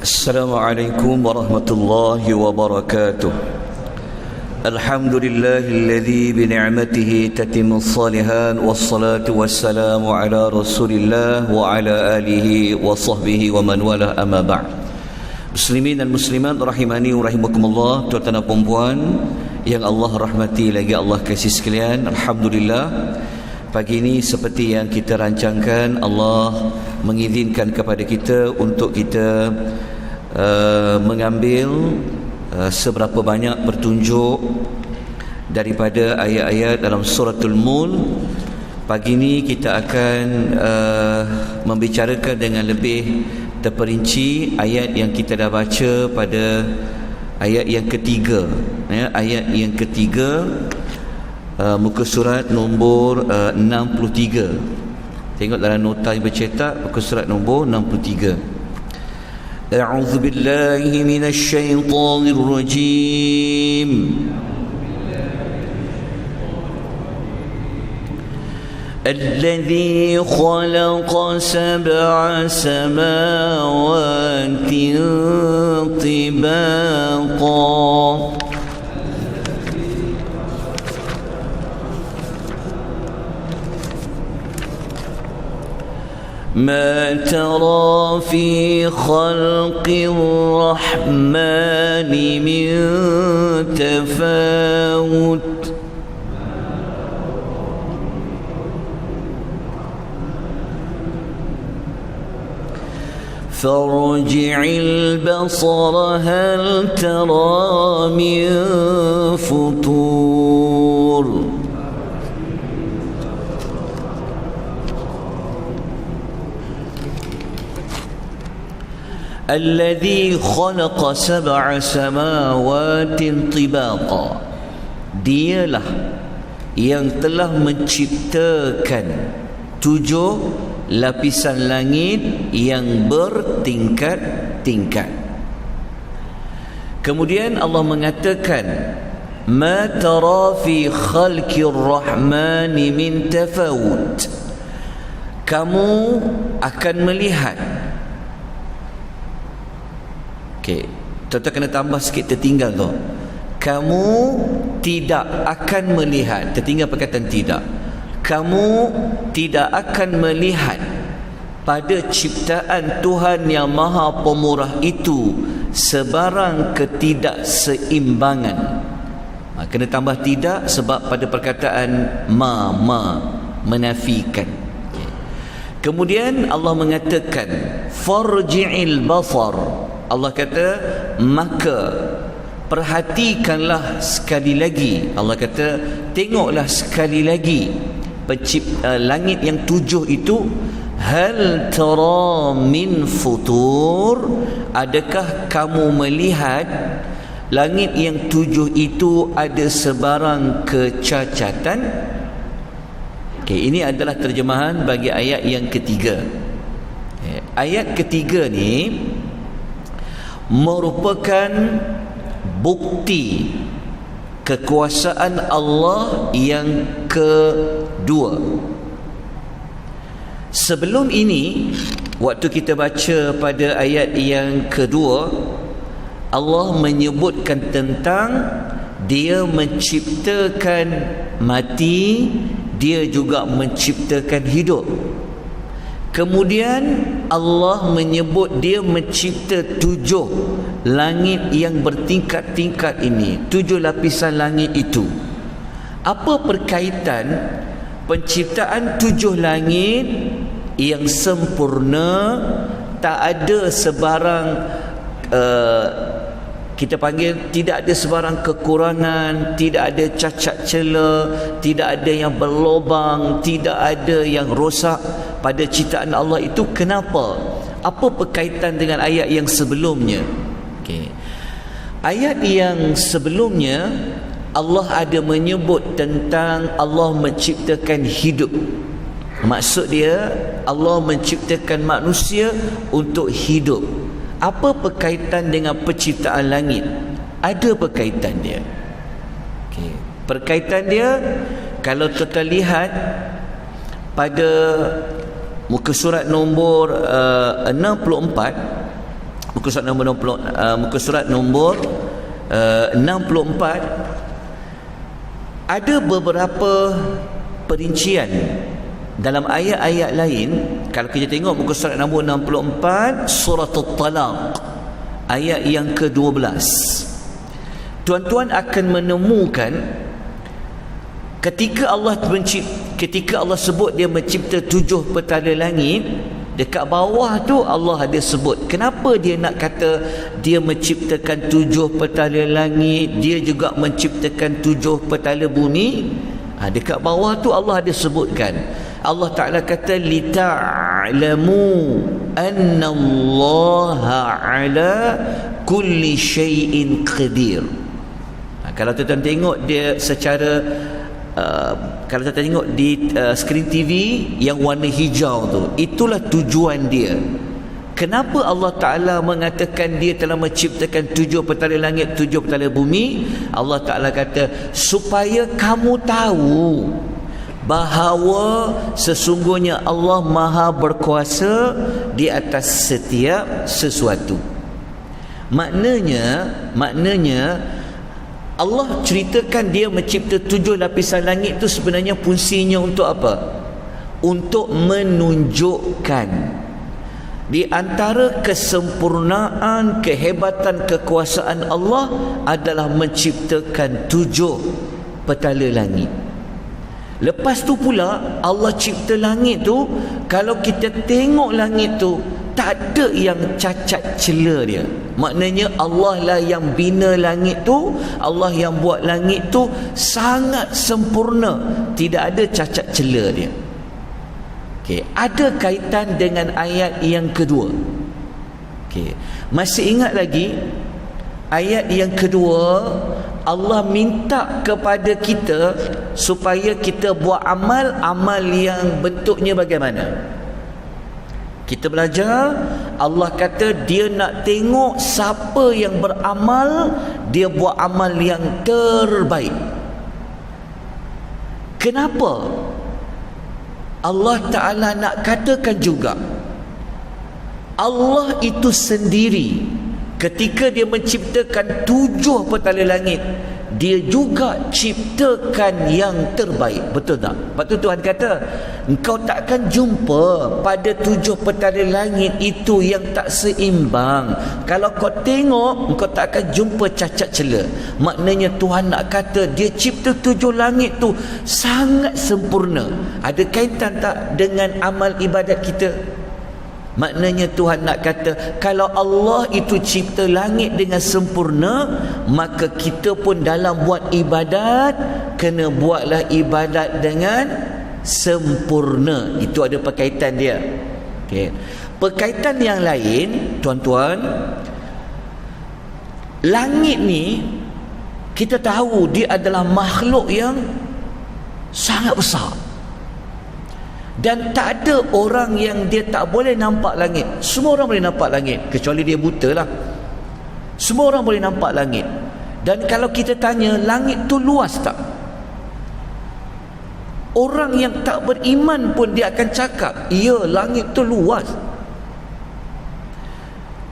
Assalamualaikum warahmatullahi wabarakatuh. Alhamdulillahilladzi bi ni'matihi tatimmu shalihan wassalatu wassalamu ala Rasulillah wa ala alihi wa sahbihi wa man walah, amma ba'd. Muslimin dan muslimat rahimani wa rahimakumullah, tuan-tuan dan puan yang Allah rahmati lagi Allah kasih sekalian. Alhamdulillah, pagi ini seperti yang kita rancangkan, Allah mengizinkan kepada kita untuk kita mengambil seberapa banyak petunjuk daripada ayat-ayat dalam suratul Mulk. Pagi ini kita akan membicarakan dengan lebih terperinci ayat yang kita dah baca pada ayat yang ketiga, ayat yang ketiga, muka surat nombor 63. Tengok dalam nota yang bercetak, muka surat nombor 63. A'udzu billahi minasy syaithanir rajim. الذي خلق سبع سماوات طباقا ما ترى في خلق الرحمن من تفاوت فارجع البصر هل ترى من فطور الذي خلق سبع سماوات طباقا, dialah yang telah menciptakan 7 lapisan langit yang bertingkat-tingkat. Kemudian Allah mengatakan, ma tara fi khalqir rahmani min tafawut, kamu akan melihat. Okey, tuan-tuan kena tambah sikit, tertinggal tu. Kamu tidak akan melihat, tertinggal perkataan tidak. Kamu tidak akan melihat pada ciptaan Tuhan yang Maha Pemurah itu sebarang ketidakseimbangan. Kena tambah tidak sebab pada perkataan ma menafikan. Kemudian Allah mengatakan farji'il basar, Allah kata maka perhatikanlah sekali lagi. Allah kata tengoklah sekali lagi langit yang 7 itu. Hal tara min futur, adakah kamu melihat langit yang 7 itu ada sebarang kecacatan? Okay, ini adalah terjemahan bagi ayat yang ketiga. Ayat ketiga ni merupakan bukti kekuasaan Allah yang kedua. Sebelum ini, waktu kita baca pada ayat yang kedua, Allah menyebutkan tentang Dia menciptakan mati, Dia juga menciptakan hidup. Kemudian Allah menyebut Dia mencipta 7 langit yang bertingkat-tingkat ini, 7 lapisan langit itu. Apa perkaitan penciptaan 7 langit yang sempurna, tak ada sebarang kita panggil tidak ada sebarang kekurangan, tidak ada cacat cela, tidak ada yang berlobang, tidak ada yang rosak pada ciptaan Allah itu. Kenapa? Apa berkaitan dengan ayat yang sebelumnya? Okay. Ayat yang sebelumnya Allah ada menyebut tentang Allah menciptakan hidup. Maksud dia Allah menciptakan manusia untuk hidup. Apa berkaitan dengan penciptaan langit? Ada berkaitan dia. Okay. Berkaitan dia, kalau kita lihat pada muka surat nombor 64, muka surat nombor 60, muka surat nombor 64, ada beberapa perincian dalam ayat-ayat lain. Kalau kita tengok muka surat nombor 64 surah At-Talaq ayat yang ke-12, tuan-tuan akan menemukan ketika Allah sebut dia mencipta 7 petala langit, dekat bawah tu Allah ada sebut kenapa dia nak kata dia menciptakan 7 petala langit, dia juga menciptakan 7 petala bumi. Dekat bawah tu Allah ada sebutkan, Allah Ta'ala kata lita'lamu annallaha ala kulli syai'in qadir. Kalau tuan-tuan tengok dia secara kalau kita tengok di skrin TV yang warna hijau tu, itulah tujuan dia. Kenapa Allah Ta'ala mengatakan dia telah menciptakan 7 petala langit, 7 petala bumi? Allah Ta'ala kata supaya kamu tahu bahawa sesungguhnya Allah Maha berkuasa di atas setiap sesuatu. Maknanya Allah ceritakan dia mencipta 7 lapisan langit itu sebenarnya fungsinya untuk apa? Untuk menunjukkan di antara kesempurnaan, kehebatan, kekuasaan Allah adalah menciptakan 7 petala langit. Lepas tu pula Allah cipta langit tu, kalau kita tengok langit tu tak ada yang cacat cela dia. Maknanya Allah lah yang bina langit tu, Allah yang buat langit tu sangat sempurna, tidak ada cacat cela dia. Okey, ada kaitan dengan ayat yang kedua. Okey, masih ingat lagi ayat yang kedua, Allah minta kepada kita supaya kita buat amal yang bentuknya bagaimana? Kita belajar, Allah kata dia nak tengok siapa yang beramal, dia buat amal yang terbaik. Kenapa? Allah Ta'ala nak katakan juga, Allah itu sendiri ketika dia menciptakan 7 petala langit, dia juga ciptakan yang terbaik. Betul tak? Sebab tu Tuhan kata engkau takkan jumpa pada 7 petala langit itu yang tak seimbang. Kalau kau tengok, engkau takkan jumpa cacat cela. Maknanya Tuhan nak kata dia cipta 7 langit tu sangat sempurna. Ada kaitan tak dengan amal ibadat kita? Maknanya Tuhan nak kata kalau Allah itu cipta langit dengan sempurna, maka kita pun dalam buat ibadat kena buatlah ibadat dengan sempurna. Itu ada perkaitan dia. Okay. Perkaitan yang lain, tuan-tuan, langit ni kita tahu dia adalah makhluk yang sangat besar. Dan tak ada orang yang dia tak boleh nampak langit. Semua orang boleh nampak langit, kecuali dia buta lah. Semua orang boleh nampak langit. Dan kalau kita tanya, langit tu luas tak? Orang yang tak beriman pun dia akan cakap, ya, langit tu luas.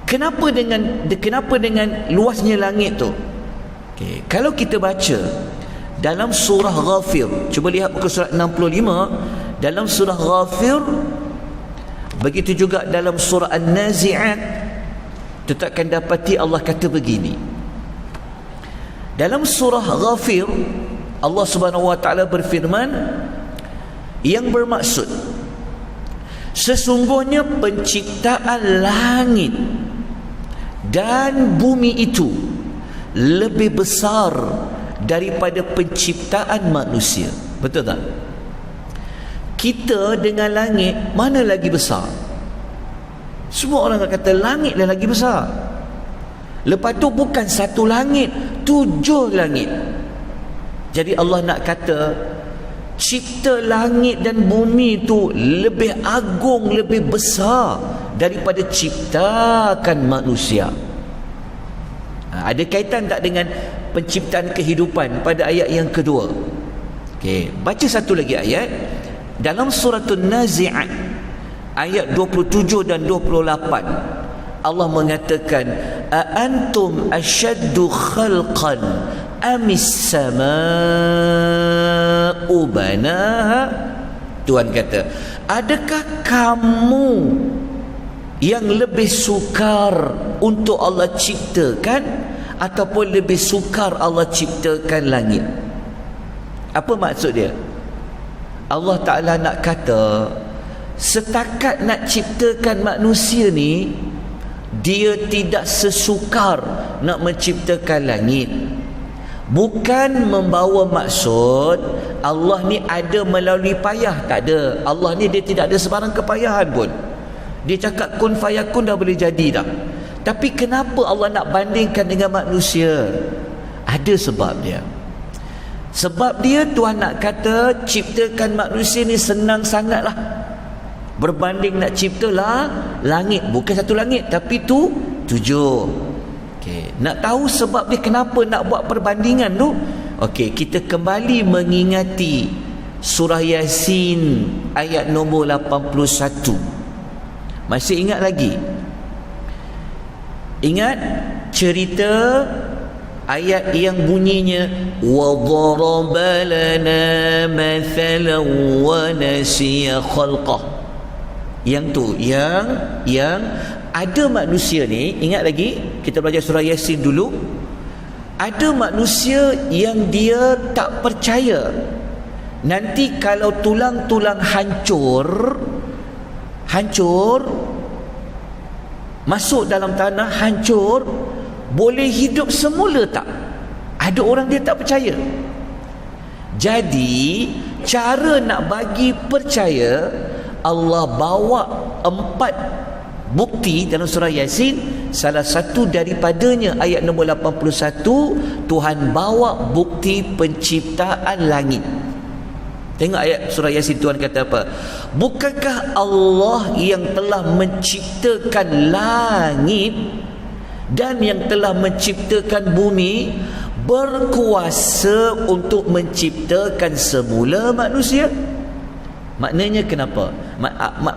Kenapa dengan luasnya langit tu? Okay. Kalau kita baca dalam surah Ghafir, cuba lihat muka surat 65. Dalam surah Ghafir, begitu juga dalam surah An-Nazi'at, kita akan dapati Allah kata begini. Dalam surah Ghafir, Allah Subhanahu wa taala berfirman yang bermaksud sesungguhnya penciptaan langit dan bumi itu lebih besar daripada penciptaan manusia. Betul tak? Kita dengan langit mana lagi besar? Semua orang kata langit dah lagi besar. Lepas tu bukan satu langit, 7 langit. Jadi Allah nak kata cipta langit dan bumi tu lebih agung, lebih besar daripada ciptakan manusia. Ada kaitan tak dengan penciptaan kehidupan pada ayat yang kedua? Okey, baca satu lagi ayat dalam surah An-Nazi'at ayat 27 dan 28. Allah mengatakan, a antum asyaddu khalqan amis sama'u banaha. Tuhan kata, adakah kamu yang lebih sukar untuk Allah ciptakan ataupun lebih sukar Allah ciptakan langit? Apa maksud dia? Allah Ta'ala nak kata, setakat nak ciptakan manusia ni, dia tidak sesukar nak menciptakan langit. Bukan membawa maksud Allah ni ada melalui payah, tak ada. Allah ni dia tidak ada sebarang kepayahan pun. Dia cakap kun fayakun dah boleh jadi dah. Tapi kenapa Allah nak bandingkan dengan manusia? Ada sebab dia. Sebab dia Tuhan nak kata ciptakan manusia ni senang sangatlah, berbanding nak ciptalah langit. Bukan satu langit, tapi tu 7. Okay. Nak tahu sebab dia kenapa nak buat perbandingan tu? Okey, kita kembali mengingati surah Yasin ayat nombor 81. Masih ingat lagi? Ingat cerita ayat yang bunyinya wa daraba lana mathalan wa nasiya khalqah. Yang tu, yang ada manusia ni, ingat lagi kita belajar surah Yasin dulu. Ada manusia yang dia tak percaya nanti kalau tulang-tulang hancur masuk dalam tanah, hancur, boleh hidup semula tak? Ada orang dia tak percaya. Jadi cara nak bagi percaya, Allah bawa 4 bukti dalam surah Yasin. Salah satu daripadanya ayat nombor 81, Tuhan bawa bukti penciptaan langit. Tengok ayat surah Yasin, Tuhan kata apa? Bukankah Allah yang telah menciptakan langit dan yang telah menciptakan bumi berkuasa untuk menciptakan semula manusia? Maknanya kenapa?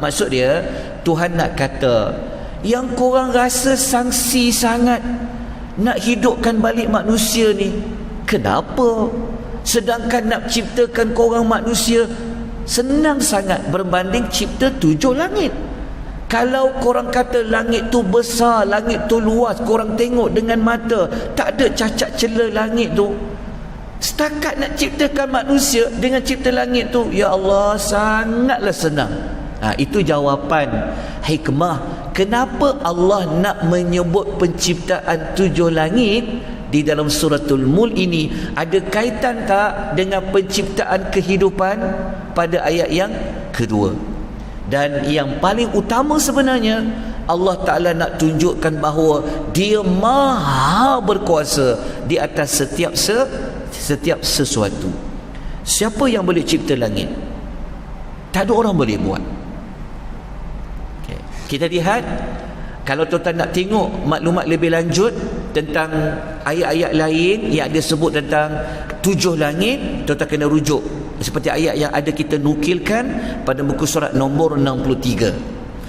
Maksud dia, Tuhan nak kata, yang korang rasa sangsi sangat nak hidupkan balik manusia ni, kenapa? Sedangkan nak ciptakan korang manusia senang sangat berbanding cipta 7 langit. Kalau korang kata langit tu besar, langit tu luas, korang tengok dengan mata, tak ada cacat celah langit tu. Setakat nak ciptakan manusia dengan cipta langit tu, ya Allah, sangatlah senang. Itu jawapan hikmah kenapa Allah nak menyebut penciptaan 7 langit di dalam suratul Mulk ini. Ada kaitan tak dengan penciptaan kehidupan pada ayat yang kedua? Dan yang paling utama sebenarnya, Allah Ta'ala nak tunjukkan bahawa Dia maha berkuasa di atas setiap sesuatu. Siapa yang boleh cipta langit? Tak ada orang boleh buat. Okay. Kita lihat, kalau tuan-tuan nak tengok maklumat lebih lanjut tentang ayat-ayat lain yang ada sebut tentang 7 langit, tuan-tuan kena rujuk seperti ayat yang ada kita nukilkan pada muka surat nombor 63,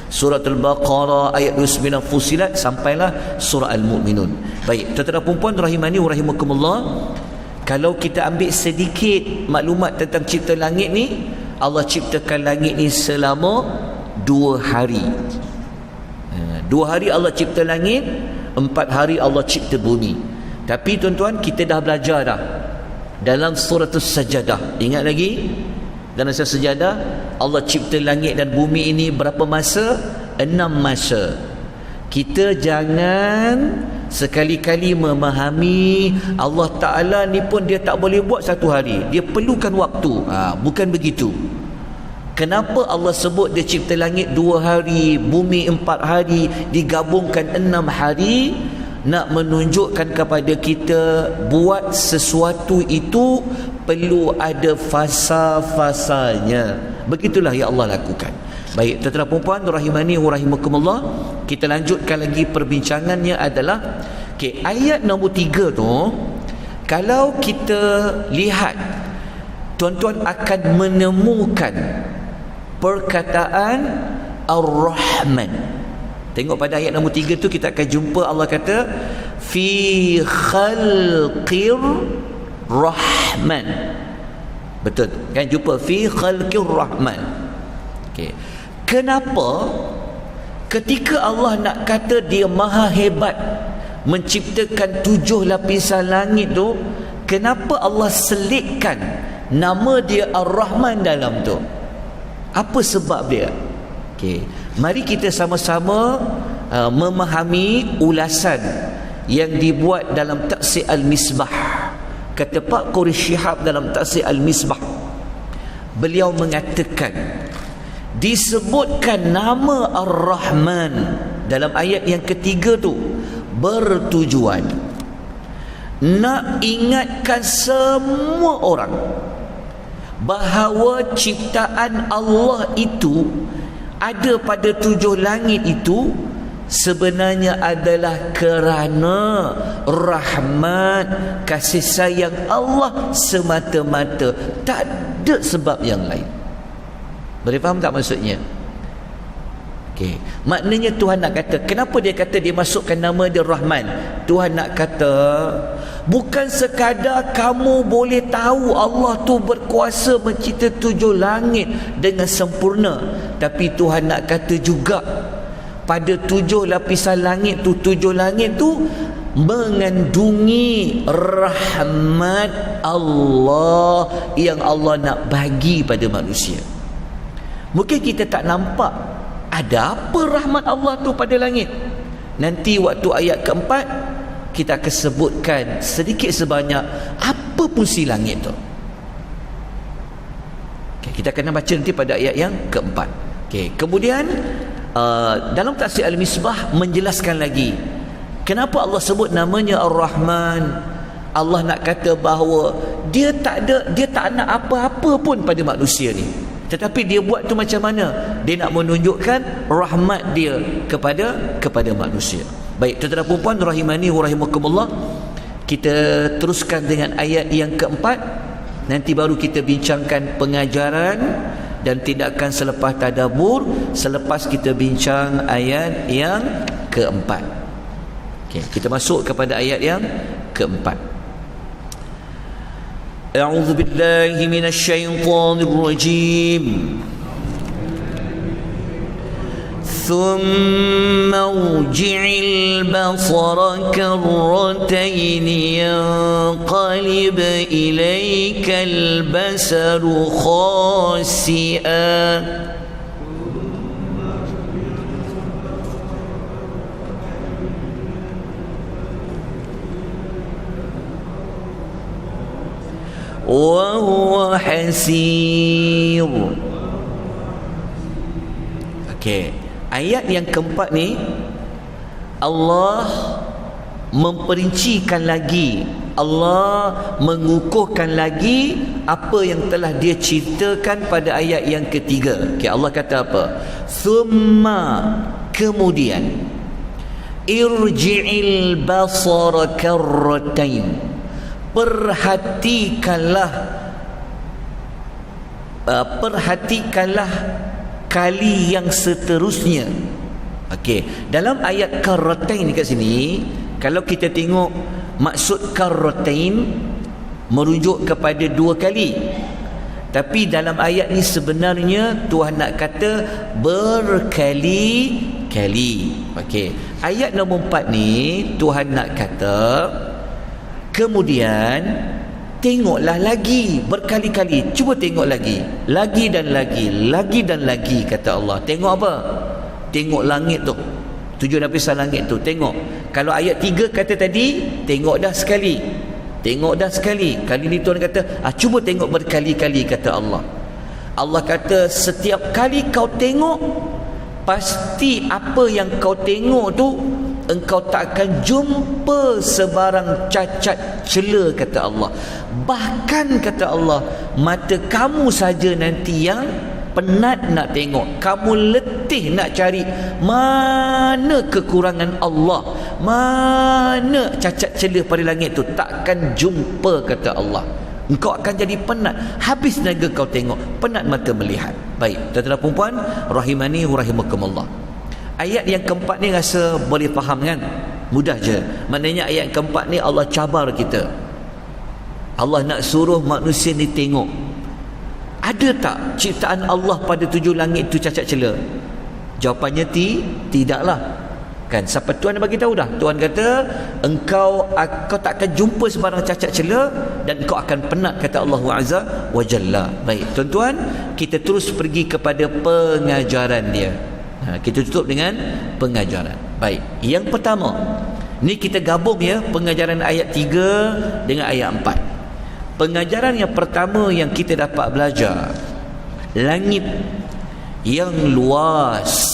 surah Al-Baqarah ayat 29, Fusilat sampailah surah Al-Mu'minun. Baik, tuan-tuan dan puan-puan rahimani wa rahimakumullah, kalau kita ambil sedikit maklumat tentang cipta langit ni, Allah ciptakan langit ni selama 2 hari. 2 hari Allah cipta langit, 4 hari Allah cipta bumi. Tapi tuan-tuan, kita dah belajar dah dalam surah As-Sajadah. Ingat lagi? Dalam surah Sajadah, Allah cipta langit dan bumi ini berapa masa? 6 masa. Kita jangan sekali-kali memahami Allah Ta'ala ni pun dia tak boleh buat 1 hari, dia perlukan waktu. Bukan begitu. Kenapa Allah sebut dia cipta langit 2 hari, bumi 4 hari, digabungkan 6 hari? Nak menunjukkan kepada kita, buat sesuatu itu perlu ada fasa-fasanya. Begitulah yang Allah lakukan. Baik, tuan-tuan dan puan-puan rahimani wa rahimakumullah, kita lanjutkan lagi perbincangannya adalah ayat nombor 3 tu, kalau kita lihat, tuan-tuan akan menemukan perkataan Ar-Rahman. Tengok pada ayat nombor 3 tu kita akan jumpa Allah kata fi khalqir rahman. Betul kan, jumpa fi khalqir rahman. Okey. Kenapa ketika Allah nak kata dia maha hebat menciptakan 7 lapisan langit tu, kenapa Allah selitkan nama dia Ar-Rahman dalam tu? Apa sebab dia? Okey, mari kita sama-sama memahami ulasan yang dibuat dalam Tafsir Al-Misbah. Kata Pak Qori Shihab dalam Tafsir Al-Misbah, beliau mengatakan disebutkan nama Ar-Rahman dalam ayat yang ketiga tu bertujuan nak ingatkan semua orang bahawa ciptaan Allah itu ada pada 7 langit itu sebenarnya adalah kerana rahmat, kasih sayang Allah semata-mata, tak ada sebab yang lain. Boleh faham tak maksudnya? Okay. Maknanya Tuhan nak kata, kenapa dia kata dia masukkan nama dia Rahman? Tuhan nak kata bukan sekadar kamu boleh tahu Allah tu berkuasa mencipta 7 langit dengan sempurna, tapi Tuhan nak kata juga pada 7 lapisan langit tu, 7 langit tu mengandungi rahmat Allah yang Allah nak bagi pada manusia. Mungkin kita tak nampak ada apa rahmat Allah tu pada langit. Nanti waktu ayat keempat kita akan sebutkan sedikit sebanyak apa fungsi langit tu. Okay, kita akan baca nanti pada ayat yang keempat. Okay, kemudian dalam Tafsir Al-Misbah menjelaskan lagi kenapa Allah sebut namanya Ar-Rahman. Allah nak kata bahawa dia tak nak apa-apa pun pada manusia ni, tetapi dia buat tu macam mana? Dia nak menunjukkan rahmat dia kepada manusia. Baik, tuan-tuan dan puan rahimani wa rahimakumullah, kita teruskan dengan ayat yang keempat. Nanti baru kita bincangkan pengajaran dan tindakan selepas tadabbur, selepas kita bincang ayat yang keempat. Okey, kita masuk kepada ayat yang keempat. A'udzu billahi minasyaitonir rajim. ثم ارجع البصر كرتين ينقلب إليك البصر خاسئا وهو حسير. Okey, ayat yang keempat ni Allah memperincikan lagi, Allah mengukuhkan lagi apa yang telah dia ceritakan pada ayat yang ketiga. Okay, Allah kata apa? Thumma, kemudian, irji'il basara karratain, perhatikanlah kali yang seterusnya. Okey, dalam ayat karratain kat sini, kalau kita tengok maksud karratain merujuk kepada 2 kali. Tapi dalam ayat ni sebenarnya Tuhan nak kata berkali-kali. Okey, ayat nombor 4 ni Tuhan nak kata kemudian tengoklah lagi berkali-kali. Cuba tengok lagi dan lagi, kata Allah. Tengok apa? Tengok langit tu, 7 lapisan langit tu. Tengok. Kalau ayat 3 kata tadi tengok dah sekali, kali ni Tuhan kata cuba tengok berkali-kali, kata Allah. Allah kata setiap kali kau tengok, pasti apa yang kau tengok tu engkau tak akan jumpa sebarang cacat cela, kata Allah. Bahkan kata Allah, mata kamu saja nanti yang penat nak tengok, kamu letih nak cari mana kekurangan Allah, mana cacat cela pada langit tu, takkan jumpa, kata Allah. Engkau akan jadi penat, habis tenaga kau tengok, penat mata melihat. Baik, tuan-tuan dan puan rahimani wa rahimakumullah, Ayat yang keempat ni rasa boleh faham kan? Mudah je. Maknanya ayat keempat ni Allah cabar kita. Allah nak suruh manusia ni tengok, ada tak ciptaan Allah pada 7 langit tu cacat cela? Jawapannya tidaklah. Kan siapa Tuhan bagi tahu dah. Tuhan kata engkau tak akan jumpa sebarang cacat cela dan engkau akan penat, kata Allah Azza wa Jalla. Baik, tuan-tuan, kita terus pergi kepada pengajaran dia. Kita tutup dengan pengajaran. Baik, yang pertama ni kita gabung ya, pengajaran ayat 3 dengan ayat 4. Pengajaran yang pertama yang kita dapat belajar, langit yang luas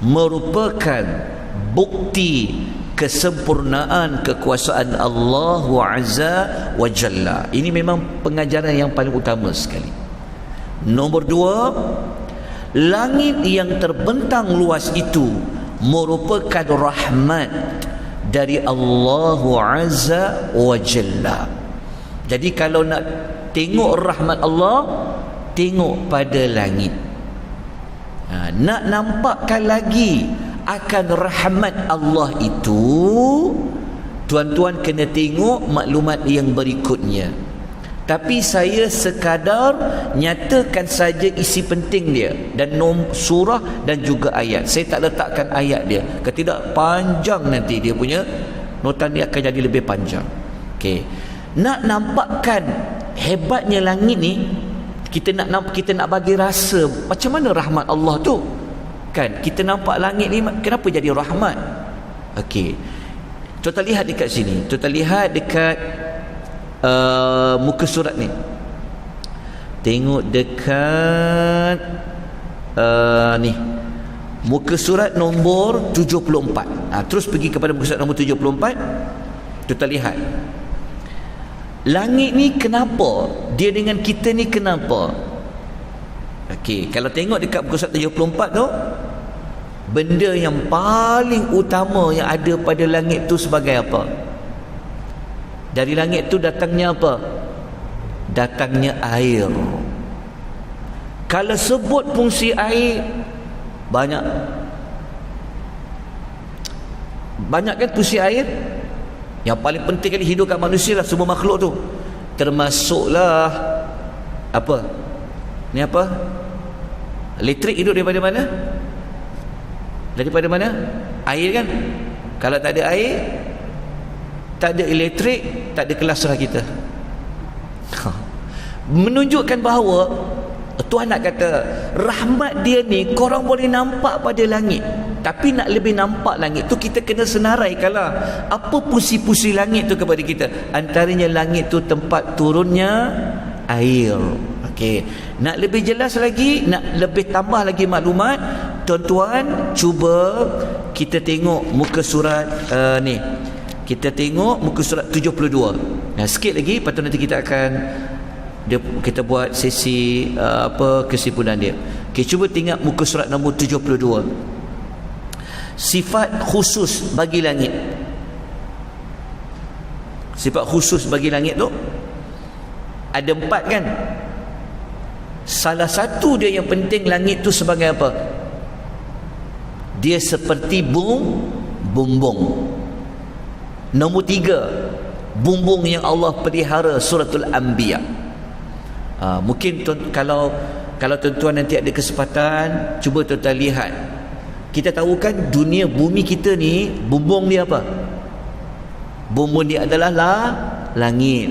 merupakan bukti kesempurnaan kekuasaan Allah Azza wa Jalla. Ini memang pengajaran yang paling utama sekali. Nombor 2, langit yang terbentang luas itu merupakan rahmat dari Allah Azza wa Jalla. Jadi kalau nak tengok rahmat Allah, tengok pada langit. Nak nampakkan lagi akan rahmat Allah itu, tuan-tuan kena tengok maklumat yang berikutnya. Tapi saya sekadar nyatakan saja isi penting dia dan surah dan juga ayat. Saya tak letakkan ayat dia. Kalau tidak, panjang nanti dia punya nota ni akan jadi lebih panjang. Okey. Nak nampakkan hebatnya langit ni, kita nak bagi rasa macam mana rahmat Allah tu. Kan kita nampak langit ni kenapa jadi rahmat? Okey. Tuan lihat dekat sini. Tuan lihat dekat muka surat ni. Tengok dekat ni. Muka surat nombor 74. Terus pergi kepada muka surat nombor 74. Tuan lihat. Langit ni kenapa? Dia dengan kita ni kenapa? Okey, kalau tengok dekat muka surat 74 tu, benda yang paling utama yang ada pada langit tu sebagai apa? Dari langit tu datangnya apa? Datangnya air. Kalau sebut fungsi air, banyak kan fungsi air. Yang paling penting kali hidupkan manusia lah, semua makhluk tu. Termasuklah apa? Ni apa? Elektrik hidup daripada mana? Daripada mana? Air kan? Kalau tak ada air, tak ada elektrik, tak ada kelas lah kita. Menunjukkan bahawa Tuhan nak kata rahmat dia ni korang boleh nampak pada langit. Tapi nak lebih nampak langit tu, kita kena senaraikanlah apa fungsi-fungsi langit tu kepada kita. Antaranya langit tu tempat turunnya air. Okey. Nak lebih jelas lagi, nak lebih tambah lagi maklumat, tuan-tuan cuba kita tengok muka surat ni. Kita tengok muka surat 72. Sikit lagi, lepas tu nanti kita akan kita buat sesi kesimpulan dia. Okay, cuba tengok muka surat nombor 72. Sifat khusus bagi langit. Sifat khusus bagi langit tu ada 4 kan? Salah satu dia yang penting, langit tu sebagai apa? Dia seperti bumbung. Nombor 3, bumbung yang Allah pelihara, suratul Anbiya. Mungkin kalau tuan-tuan nanti ada kesempatan, cuba tuan-tuan lihat. Kita tahu kan dunia bumi kita ni, bumbung dia apa? Bumbung dia adalah langit.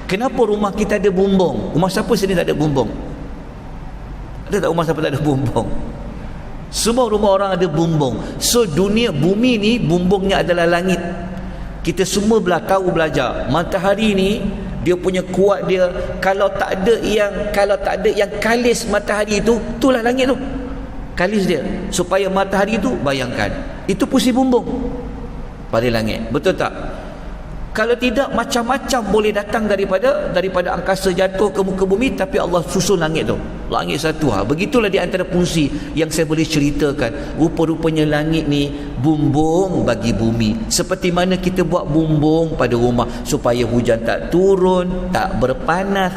Kenapa rumah kita ada bumbung? Rumah siapa sini tak ada bumbung? Ada tak rumah siapa tak ada bumbung? Semua rumah orang ada bumbung. So dunia bumi ni bumbungnya adalah langit. Kita semua belajar matahari ni dia punya kuat dia, kalau tak ada yang kalis matahari itu, itulah langit tu. Kalis dia supaya matahari itu, bayangkan, itu fungsi bumbung pada langit. Betul tak? Kalau tidak, macam-macam boleh datang daripada angkasa jatuh ke muka bumi, tapi Allah susun langit tu. Langit satu. Begitulah di antara fungsi yang saya boleh ceritakan. Rupa-rupanya langit ni bumbung bagi bumi. Seperti mana kita buat bumbung pada rumah supaya hujan tak turun, tak berpanas.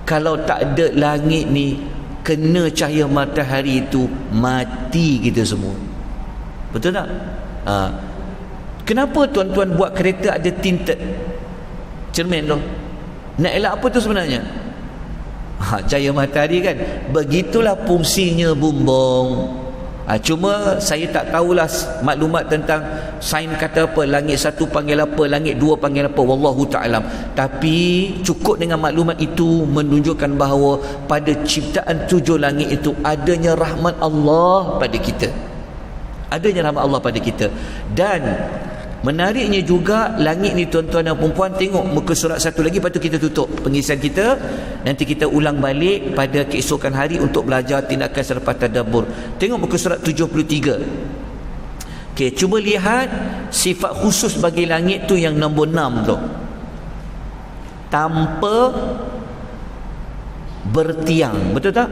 Kalau tak ada langit ni, kena cahaya matahari itu mati kita semua. Betul tak? Kenapa tuan-tuan buat kereta ada tinted cermin tu? Nak elak apa tu sebenarnya? Cahaya matahari kan. Begitulah fungsinya bumbung. Cuma saya tak tahulah maklumat tentang sains kata apa, langit satu panggil apa, langit dua panggil apa, wallahu ta'alam. Tapi cukup dengan maklumat itu menunjukkan bahawa pada ciptaan tujuh langit itu adanya rahmat Allah pada kita. Adanya rahmat Allah pada kita. Dan menariknya juga langit ni tuan-tuan dan perempuan, tengok muka surat satu lagi, lepas tu kita tutup pengisian kita. Nanti kita ulang balik pada keesokan hari untuk belajar tindakan selepas tadabbur. Tengok muka surat 73. Okey, cuba lihat sifat khusus bagi langit tu yang nombor 6 tu. Tanpa bertiang, betul tak?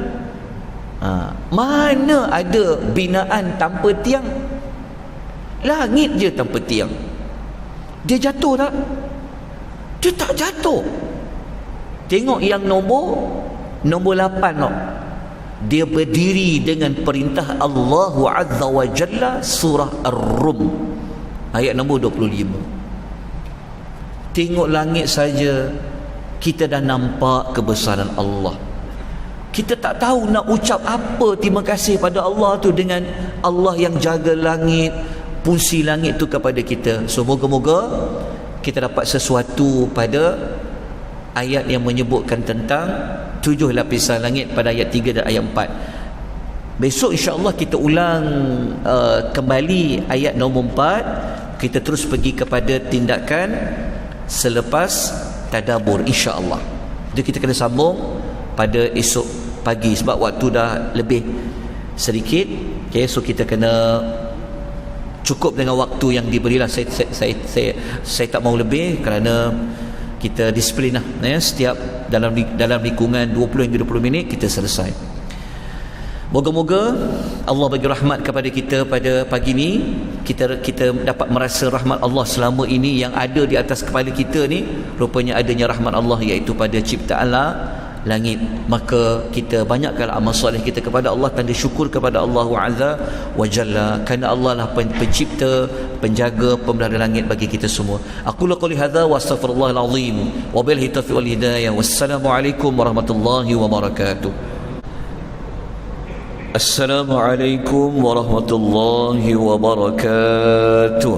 Mana ada binaan tanpa tiang? Langit je tanpa tiang. Dia jatuh tak? Dia tak jatuh. Tengok yang nombor 8 tau. Dia berdiri dengan perintah Allah Azza wa Jalla, surah Ar-Rum ayat nombor 25. Tengok langit saja kita dah nampak kebesaran Allah. Kita tak tahu nak ucap apa terima kasih pada Allah tu, dengan Allah yang jaga langit, fungsi langit tu kepada kita. So moga-moga kita dapat sesuatu pada ayat yang menyebutkan tentang 7 lapisan langit pada ayat 3 dan ayat 4. Besok insya-Allah kita ulang kembali ayat nombor 4. Kita terus pergi kepada tindakan selepas tadabbur insya-Allah. Jadi kita kena sambung pada esok pagi sebab waktu dah lebih sedikit. Okay, so kita kena cukup dengan waktu yang diberilah. Saya tak mau lebih kerana kita disiplin lah, ya. Setiap dalam lingkungan 20 hingga 20 minit kita selesai. Moga-moga Allah bagi rahmat kepada kita pada pagi ni. Kita dapat merasa rahmat Allah selama ini yang ada di atas kepala kita ni. Rupanya adanya rahmat Allah iaitu pada ciptaan langit. Maka kita banyakkan amal soleh kita kepada Allah, tanda syukur kepada Allah Azza wa Jalla, kerana Allah lah pencipta, penjaga, pemelihara langit bagi kita semua. Aku qouli hadza wa astaghfirullahal azim wa billahi taufiq wal hidayah. Wassalamualaikum warahmatullahi wabarakatuh. Assalamualaikum warahmatullahi wabarakatuh.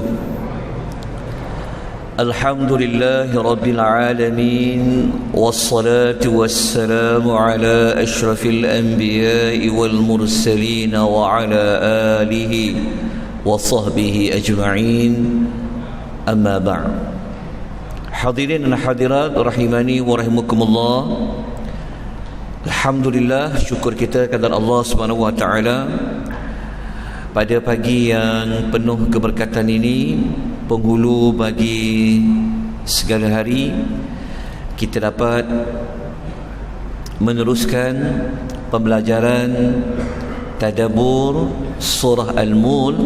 Alhamdulillahi Rabbil Alamin, wassalatu wassalamu ala ashrafil anbiya'i wal mursalin wa ala alihi wa sahbihi ajma'in, amma ba'd. Hadirin dan hadirat rahimani wa rahimakumullah. Alhamdulillah, syukur kita kepada Allah Subhanahu wa taala pada pagi yang penuh keberkatan ini, penghulu bagi segala hari, kita dapat meneruskan pembelajaran tadabbur surah Al-Mulk,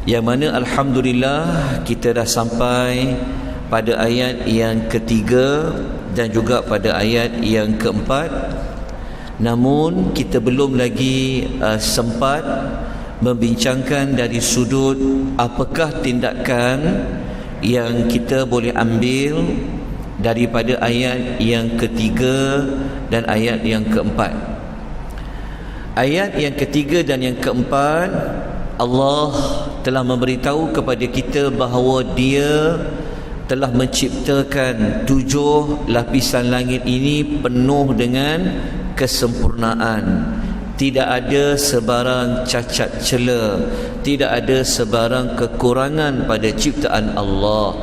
yang mana alhamdulillah kita dah sampai pada ayat yang ketiga dan juga pada ayat yang keempat. Namun kita belum lagi sempat membincangkan dari sudut apakah tindakan yang kita boleh ambil daripada ayat yang ketiga dan ayat yang keempat. Ayat yang ketiga dan yang keempat, Allah telah memberitahu kepada kita bahawa Dia telah menciptakan 7 lapisan langit ini penuh dengan kesempurnaan. Tidak ada sebarang cacat cela, tidak ada sebarang kekurangan pada ciptaan Allah.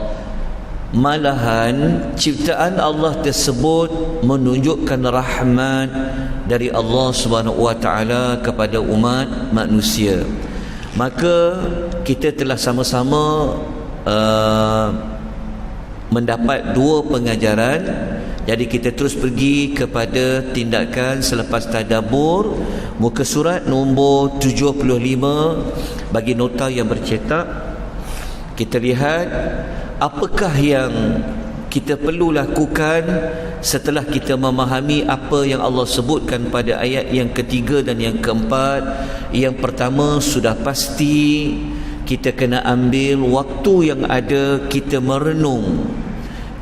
Malahan ciptaan Allah tersebut menunjukkan rahmat dari Allah Subhanahu wa taala kepada umat manusia. Maka kita telah sama-sama mendapat 2 pengajaran. Jadi kita terus pergi kepada tindakan selepas tadabbur, muka surat nombor 75 bagi nota yang bercetak. Kita lihat apakah yang kita perlu lakukan setelah kita memahami apa yang Allah sebutkan pada ayat yang ketiga dan yang keempat, yang pertama sudah pasti kita kena ambil waktu yang ada, kita merenung.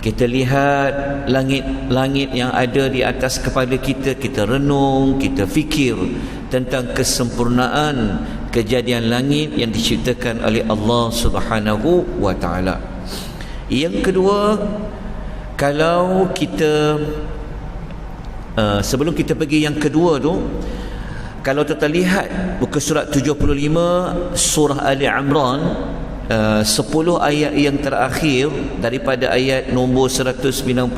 Kita lihat langit-langit yang ada di atas kepala kita, kita renung, kita fikir tentang kesempurnaan kejadian langit yang diciptakan oleh Allah Subhanahu wa taala. Yang kedua, kalau kita sebelum kita pergi yang kedua tu, kalau kita lihat buku surat 75 surah Ali Imran, 10 ayat yang terakhir daripada ayat nombor 190,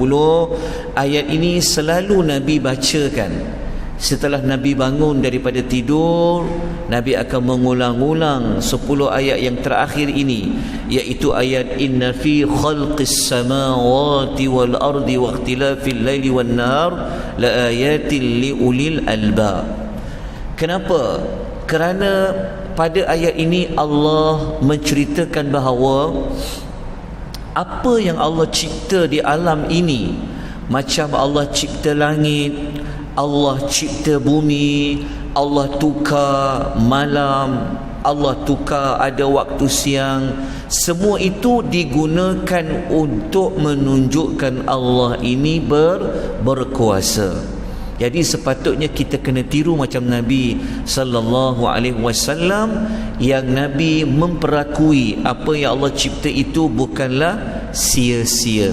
ayat ini selalu Nabi bacakan. Setelah Nabi bangun daripada tidur, Nabi akan mengulang-ulang 10 ayat yang terakhir ini, iaitu ayat inna fi khalqis samawati wal ardi wa ikhtilafil laili wan nahar la ayatin li ulil albab. Kenapa? Kerana pada ayat ini Allah menceritakan bahawa apa yang Allah cipta di alam ini, macam Allah cipta langit, Allah cipta bumi, Allah tukar malam, Allah tukar ada waktu siang, semua itu digunakan untuk menunjukkan Allah ini berkuasa. Jadi sepatutnya kita kena tiru macam Nabi sallallahu alaihi wasallam, yang Nabi memperakui apa yang Allah cipta itu bukanlah sia-sia.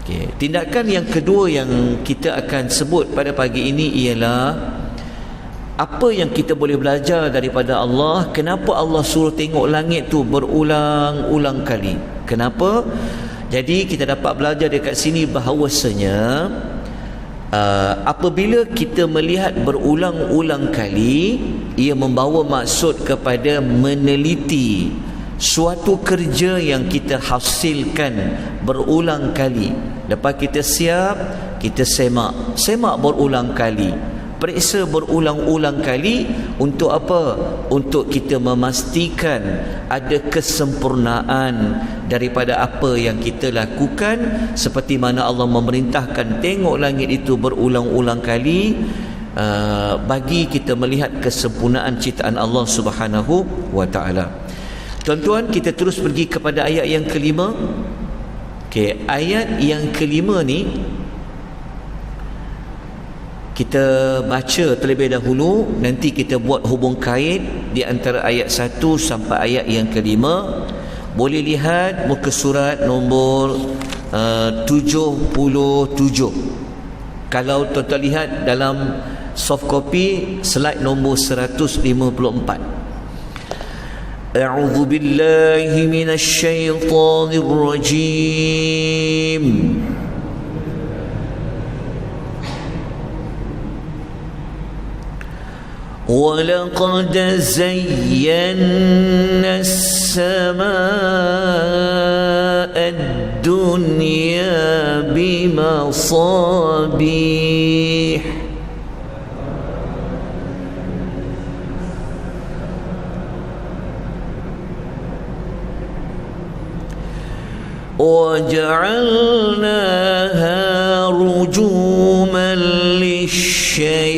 Okay. Tindakan yang kedua yang kita akan sebut pada pagi ini ialah apa yang kita boleh belajar daripada Allah. Kenapa Allah suruh tengok langit tu berulang-ulang kali? Kenapa? Jadi kita dapat belajar dekat sini bahawasanya apabila kita melihat berulang-ulang kali, ia membawa maksud kepada meneliti suatu kerja yang kita hasilkan berulang kali. Lepas kita siap, kita semak berulang kali, periksa berulang-ulang kali. Untuk apa? Untuk kita memastikan ada kesempurnaan daripada apa yang kita lakukan, seperti mana Allah memerintahkan tengok langit itu berulang-ulang kali, bagi kita melihat kesempurnaan ciptaan Allah Subhanahu wa taala. Tuan-tuan, kita terus pergi kepada ayat yang kelima. Okey, ayat yang kelima ni kita baca terlebih dahulu, nanti kita buat hubung kait di antara ayat 1 sampai ayat yang kelima. Boleh lihat muka surat nombor 77. Kalau tuan-tuan lihat dalam soft copy, slide nombor 154. A'udzu billahi minasy syaithanir rajim. وَلَقَدْ زَيَّنَّا السَّمَاءَ الدُّنْيَا بِمَصَابِيحَ وَجَعَلْنَاهَا رُجُومًا لِلشَّيَاطِينِ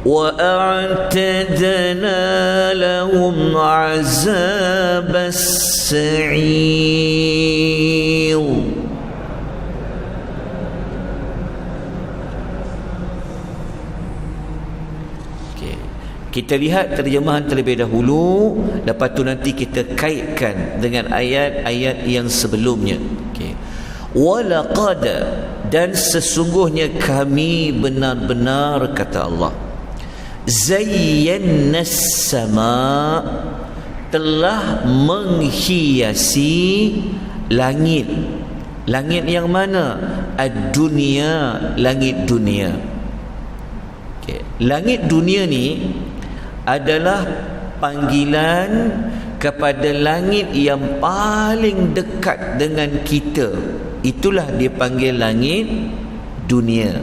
وَأَعْتَدْنَا لَهُمْ عَذَابَ السَّعِيرِ. Kita lihat terjemahan terlebih dahulu, lepas tu nanti kita kaitkan dengan ayat-ayat yang sebelumnya. Okey. Walaqad, dan sesungguhnya kami benar-benar, kata Allah, zayyannas sama, telah menghiasi langit. Langit yang mana? Ad-dunia, langit dunia. Okay. Langit dunia ni adalah panggilan kepada langit yang paling dekat dengan kita. Itulah dipanggil langit dunia.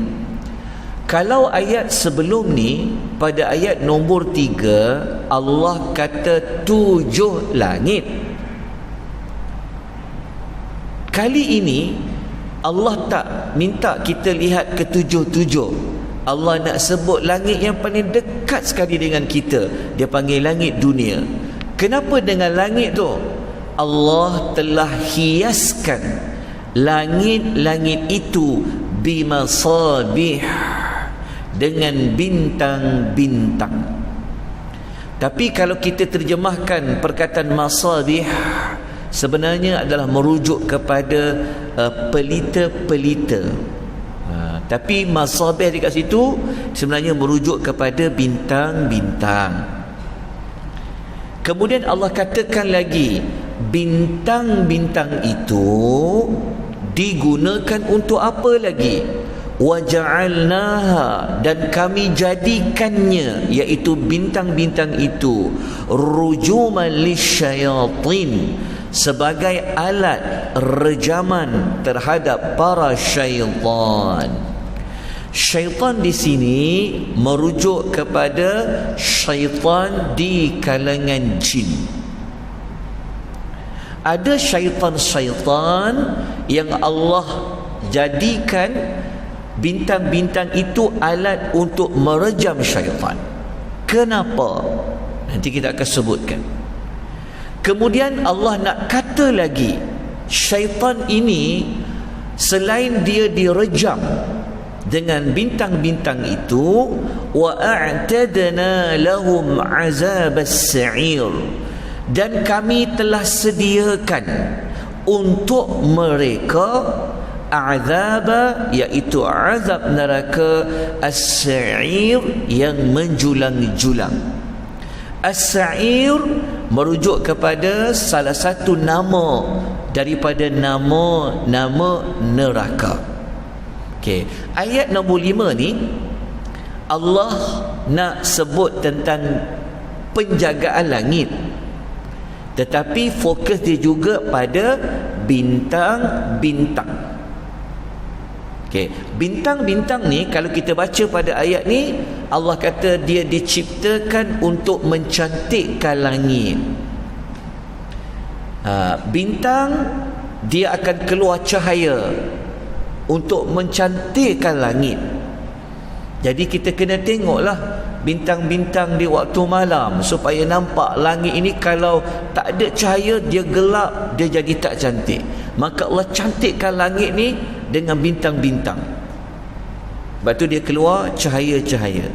Kalau ayat sebelum ni, pada ayat nombor 3, Allah kata 7 langit. Kali ini Allah tak minta kita lihat ke 7-7. Allah nak sebut langit yang paling dekat sekali dengan kita. Dia panggil langit dunia. Kenapa dengan langit tu? Allah telah hiaskan langit-langit itu bimasabih, dengan bintang-bintang. Tapi kalau kita terjemahkan perkataan masabih, sebenarnya adalah merujuk kepada pelita-pelita. Tapi masabih dekat situ sebenarnya merujuk kepada bintang-bintang. Kemudian Allah katakan lagi, bintang-bintang itu digunakan untuk apa lagi? Waja'alnaha, dan kami jadikannya, iaitu bintang-bintang itu, rujuman lisyayatin, sebagai alat rejaman terhadap para syaitan. Syaitan di sini merujuk kepada syaitan di kalangan jin. Ada syaitan-syaitan yang Allah jadikan bintang-bintang itu alat untuk merejam syaitan. Kenapa? Nanti kita akan sebutkan. Kemudian Allah nak kata lagi, syaitan ini selain dia direjam dengan bintang-bintang itu, wa a'tadna lahum azab as-sa'ir, dan kami telah sediakan untuk mereka azab, iaitu azab neraka as-sa'ir, yang menjulang-julang. As-sa'ir merujuk kepada salah satu nama daripada nama-nama neraka. Okey, ayat nombor 5 ni Allah nak sebut tentang penjagaan langit, tetapi fokus dia juga pada bintang-bintang. Okay. Bintang-bintang ni kalau kita baca pada ayat ni, Allah kata dia diciptakan untuk mencantikkan langit. Bintang dia akan keluar cahaya untuk mencantikkan langit. Jadi kita kena tengoklah bintang-bintang di waktu malam supaya nampak langit ini. Kalau tak ada cahaya, dia gelap, dia jadi tak cantik. Maka Allah cantikkan langit ni dengan bintang-bintang. Sebab tu dia keluar cahaya-cahaya.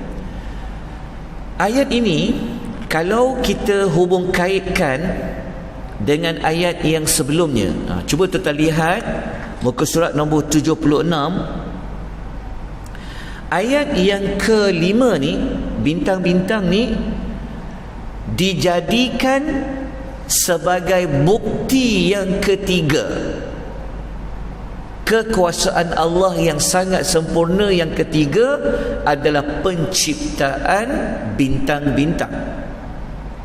Ayat ini kalau kita hubung kaitkan dengan ayat yang sebelumnya, cuba tuan lihat muka surat nombor 76. Ayat yang kelima ni, bintang-bintang ni dijadikan sebagai bukti yang ketiga kekuasaan Allah yang sangat sempurna. Yang ketiga adalah penciptaan bintang-bintang.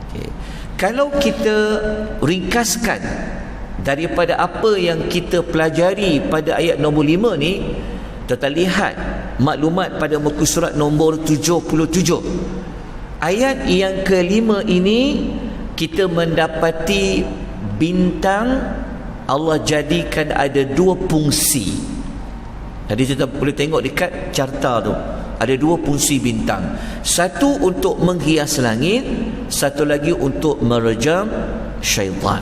Okay. Kalau kita ringkaskan daripada apa yang kita pelajari pada ayat nombor 5 ni, kita lihat maklumat pada muka surat nombor 77. Ayat yang kelima ini kita mendapati bintang Allah jadikan ada dua fungsi. Jadi kita boleh tengok dekat carta tu, ada dua fungsi bintang. Satu untuk menghias langit, satu lagi untuk merejam syaitan.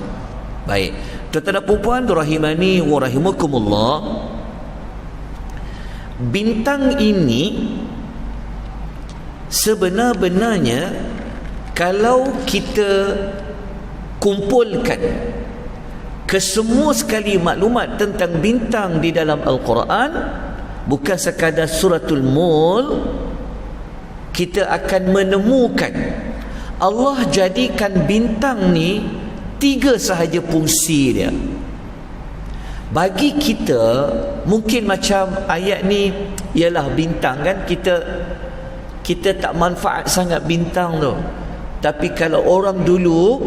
Baik, tuan-tuan dan puan-puan rahimani wa rahimakumullah, bintang ini sebenarnya kalau kita kumpulkan kesemua sekali maklumat tentang bintang di dalam Al-Quran, bukan sekadar suratul Mulk, kita akan menemukan Allah jadikan bintang ni 3 sahaja fungsi dia. Bagi kita mungkin macam ayat ni ialah bintang kan, kita tak manfaat sangat bintang tu. Tapi kalau orang dulu,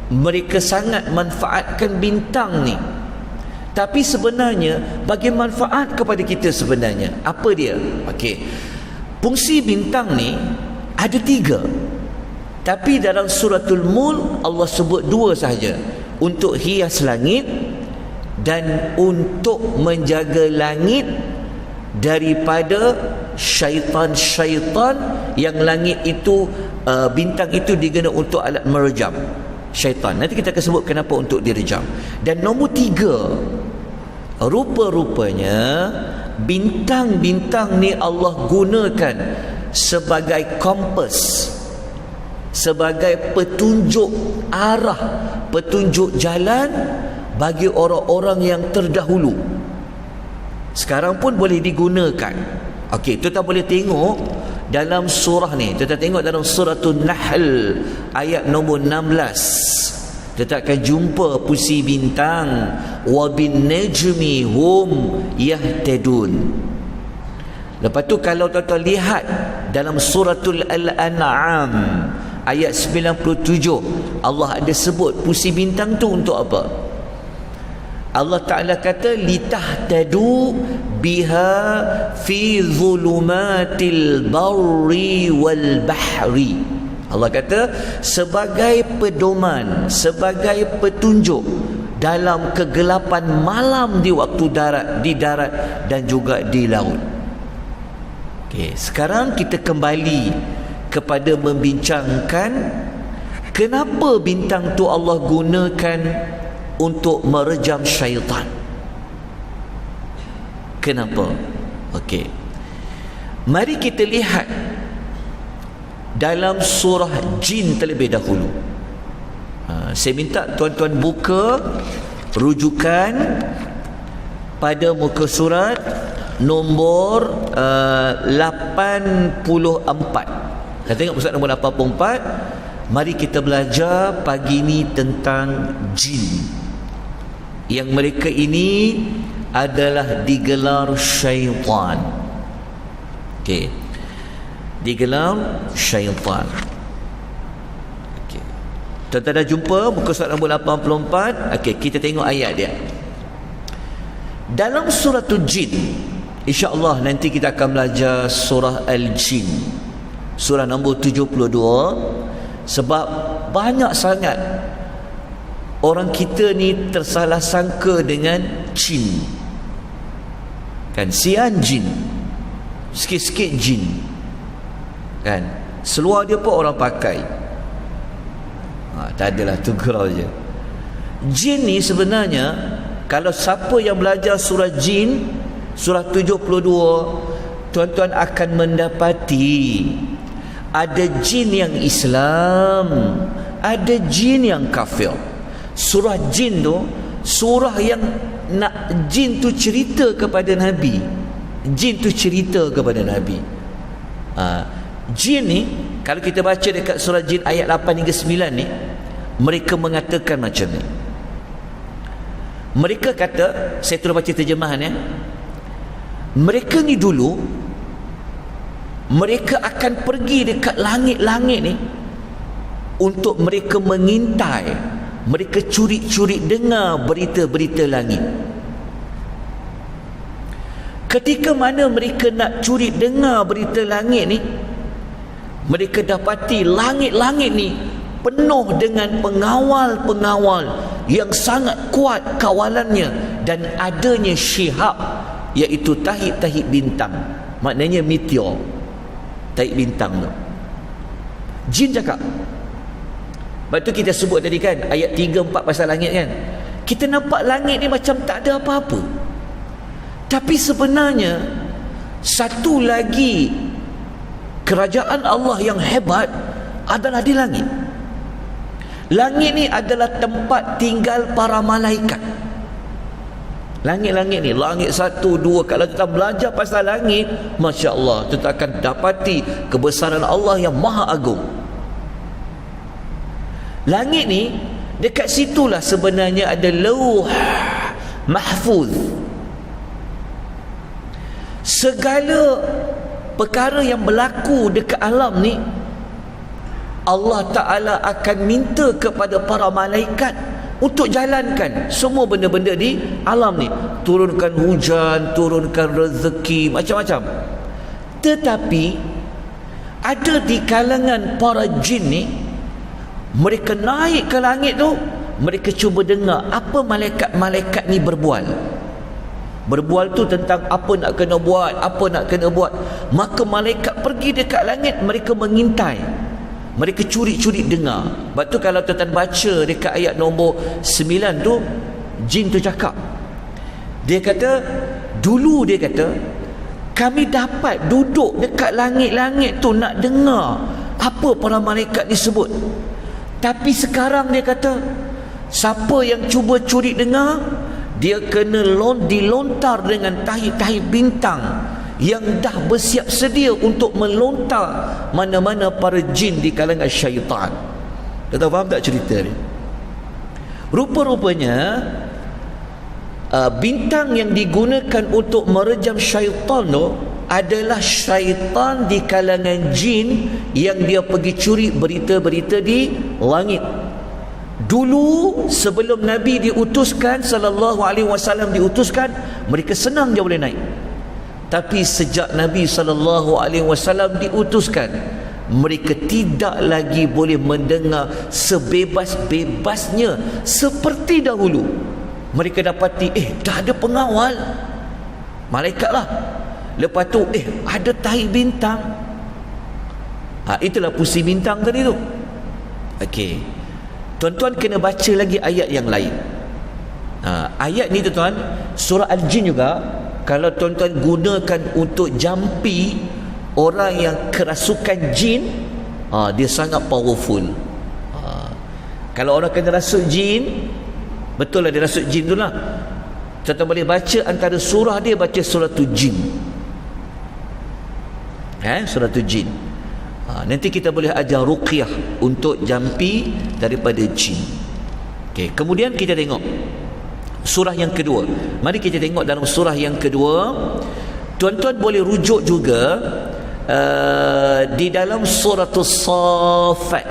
mereka sangat manfaatkan bintang ni. tapi sebenarnya bagi manfaat kepada kita sebenarnya. Apa dia? Okey. Fungsi bintang ni ada 3. Tapi dalam suratul Mulk Allah sebut 2 sahaja. Untuk hias langit dan untuk menjaga langit daripada syaitan-syaitan yang langit itu, bintang itu diguna untuk alat merejam syaitan. Nanti kita akan sebut kenapa untuk direjam. Dan nombor 3, rupa-rupanya bintang-bintang ni Allah gunakan sebagai kompas, sebagai petunjuk arah, petunjuk jalan bagi orang-orang yang terdahulu. Sekarang pun boleh digunakan. Okey, tuan-tuan boleh tengok dalam surah ni. Tuan-tuan tengok dalam suratul Nahl ayat nombor 16. Kita akan jumpa puisi bintang, wa bin najmi hum yahtadun. Lepas tu kalau tuan-tuan lihat dalam suratul Al-An'am ayat 97, Allah ada sebut puisi bintang tu untuk apa? Allah Ta'ala kata litahtadu biha fi zulumatil barri wal bahri. Allah kata sebagai pedoman, sebagai petunjuk dalam kegelapan malam di waktu darat, di darat dan juga di laut. Okey, sekarang kita kembali kepada membincangkan kenapa bintang tu Allah gunakan untuk merejam syaitan. Kenapa? Okey. Mari kita lihat dalam surah Jin terlebih dahulu. Saya minta tuan-tuan buka rujukan pada muka surat nombor 84. Kita tengok muka surat nombor 84. Mari kita belajar pagi ini tentang jin. Yang mereka ini adalah digelar syaitan. Okey. Digelar syaitan. Okey. Tuan-tuan dah jumpa muka surat nombor 84? Okey, kita tengok ayat dia. Dalam surah Jin, insya-Allah nanti kita akan belajar surah Al-Jin. Surah nombor 72. Sebab banyak sangat orang kita ni tersalah sangka dengan jin. Kan, sian jin, sikit-sikit jin. Kan, seluar dia pun orang pakai. Tak adalah, tu gurau je. Jin ni sebenarnya, kalau siapa yang belajar surah Jin, surah 72, tuan-tuan akan mendapati ada jin yang Islam, ada jin yang kafir. Surah Jin tu surah yang nak jin tu cerita kepada Nabi. Jin tu cerita kepada Nabi. Jin ni kalau kita baca dekat surah Jin ayat 8 hingga 9 ni, mereka mengatakan macam ni. Mereka kata, saya terus baca terjemahan ya. Mereka ni dulu, mereka akan pergi dekat langit-langit ni untuk mereka mengintai, mereka curi-curi dengar berita-berita langit. Ketika mana mereka nak curi dengar berita langit ni, mereka dapati langit-langit ni penuh dengan pengawal-pengawal yang sangat kuat kawalannya, dan adanya syihab, iaitu tahib-tahib bintang, maknanya meteor, tahib bintang tu. Jin cakap. Lepas tu kita sebut tadi kan ayat 3-4 pasal langit kan. Kita nampak langit ni macam tak ada apa-apa, tapi sebenarnya satu lagi kerajaan Allah yang hebat adalah di langit. Langit ni adalah tempat tinggal para malaikat. Langit-langit ni, langit 1, 2, kalau kita belajar pasal langit, Masya Allah, kita akan dapati kebesaran Allah yang maha agung. Langit ni, dekat situlah sebenarnya ada lauh mahfuz. Segala perkara yang berlaku dekat alam ni, Allah Ta'ala akan minta kepada para malaikat untuk jalankan semua benda-benda di alam ni, turunkan hujan, turunkan rezeki, macam-macam. Tetapi ada di kalangan para jin ni, mereka naik ke langit tu, mereka cuba dengar apa malaikat-malaikat ni berbual. Berbual tu tentang apa nak kena buat, apa nak kena buat. Maka malaikat pergi dekat langit, mereka mengintai, mereka curi-curi dengar. Sebab tu kalau tuan-tuan baca dekat ayat nombor 9 tu, jin tu cakap, dia kata, dulu dia kata, kami dapat duduk dekat langit-langit tu nak dengar apa para malaikat ni sebut. Tapi sekarang dia kata, siapa yang cuba curi dengar, dia kena dilontar dengan tahi-tahi bintang yang dah bersiap sedia untuk melontar mana-mana para jin di kalangan syaitan. Kita faham tak cerita ni? Rupa-rupanya bintang yang digunakan untuk merejam syaitan tu adalah syaitan di kalangan jin yang dia pergi curi berita-berita di langit. Dulu sebelum Nabi diutuskan, sallallahu alaihi wasallam diutuskan, mereka senang je boleh naik. Tapi sejak Nabi sallallahu alaihi wasallam diutuskan, mereka tidak lagi boleh mendengar sebebas-bebasnya seperti dahulu. Mereka dapati dah ada pengawal, malaikat lah. Lepas tu ada tahi bintang. Itulah pusi bintang tadi tu. Okey, tuan-tuan kena baca lagi ayat yang lain. Ayat ni tuan-tuan, surah Al-Jin juga, kalau tuan-tuan gunakan untuk jampi orang yang kerasukan jin, dia sangat powerful. Kalau orang kena rasuk jin, betul lah dia rasuk jin tu lah, tuan-tuan boleh baca antara surah dia, baca surah tu jin. Surah tu jin. Nanti kita boleh ajar ruqyah untuk jampi daripada jin. Okay, kemudian kita tengok surah yang kedua. Mari kita tengok dalam surah yang kedua. Tuan-tuan boleh rujuk juga di dalam suratul Saffat.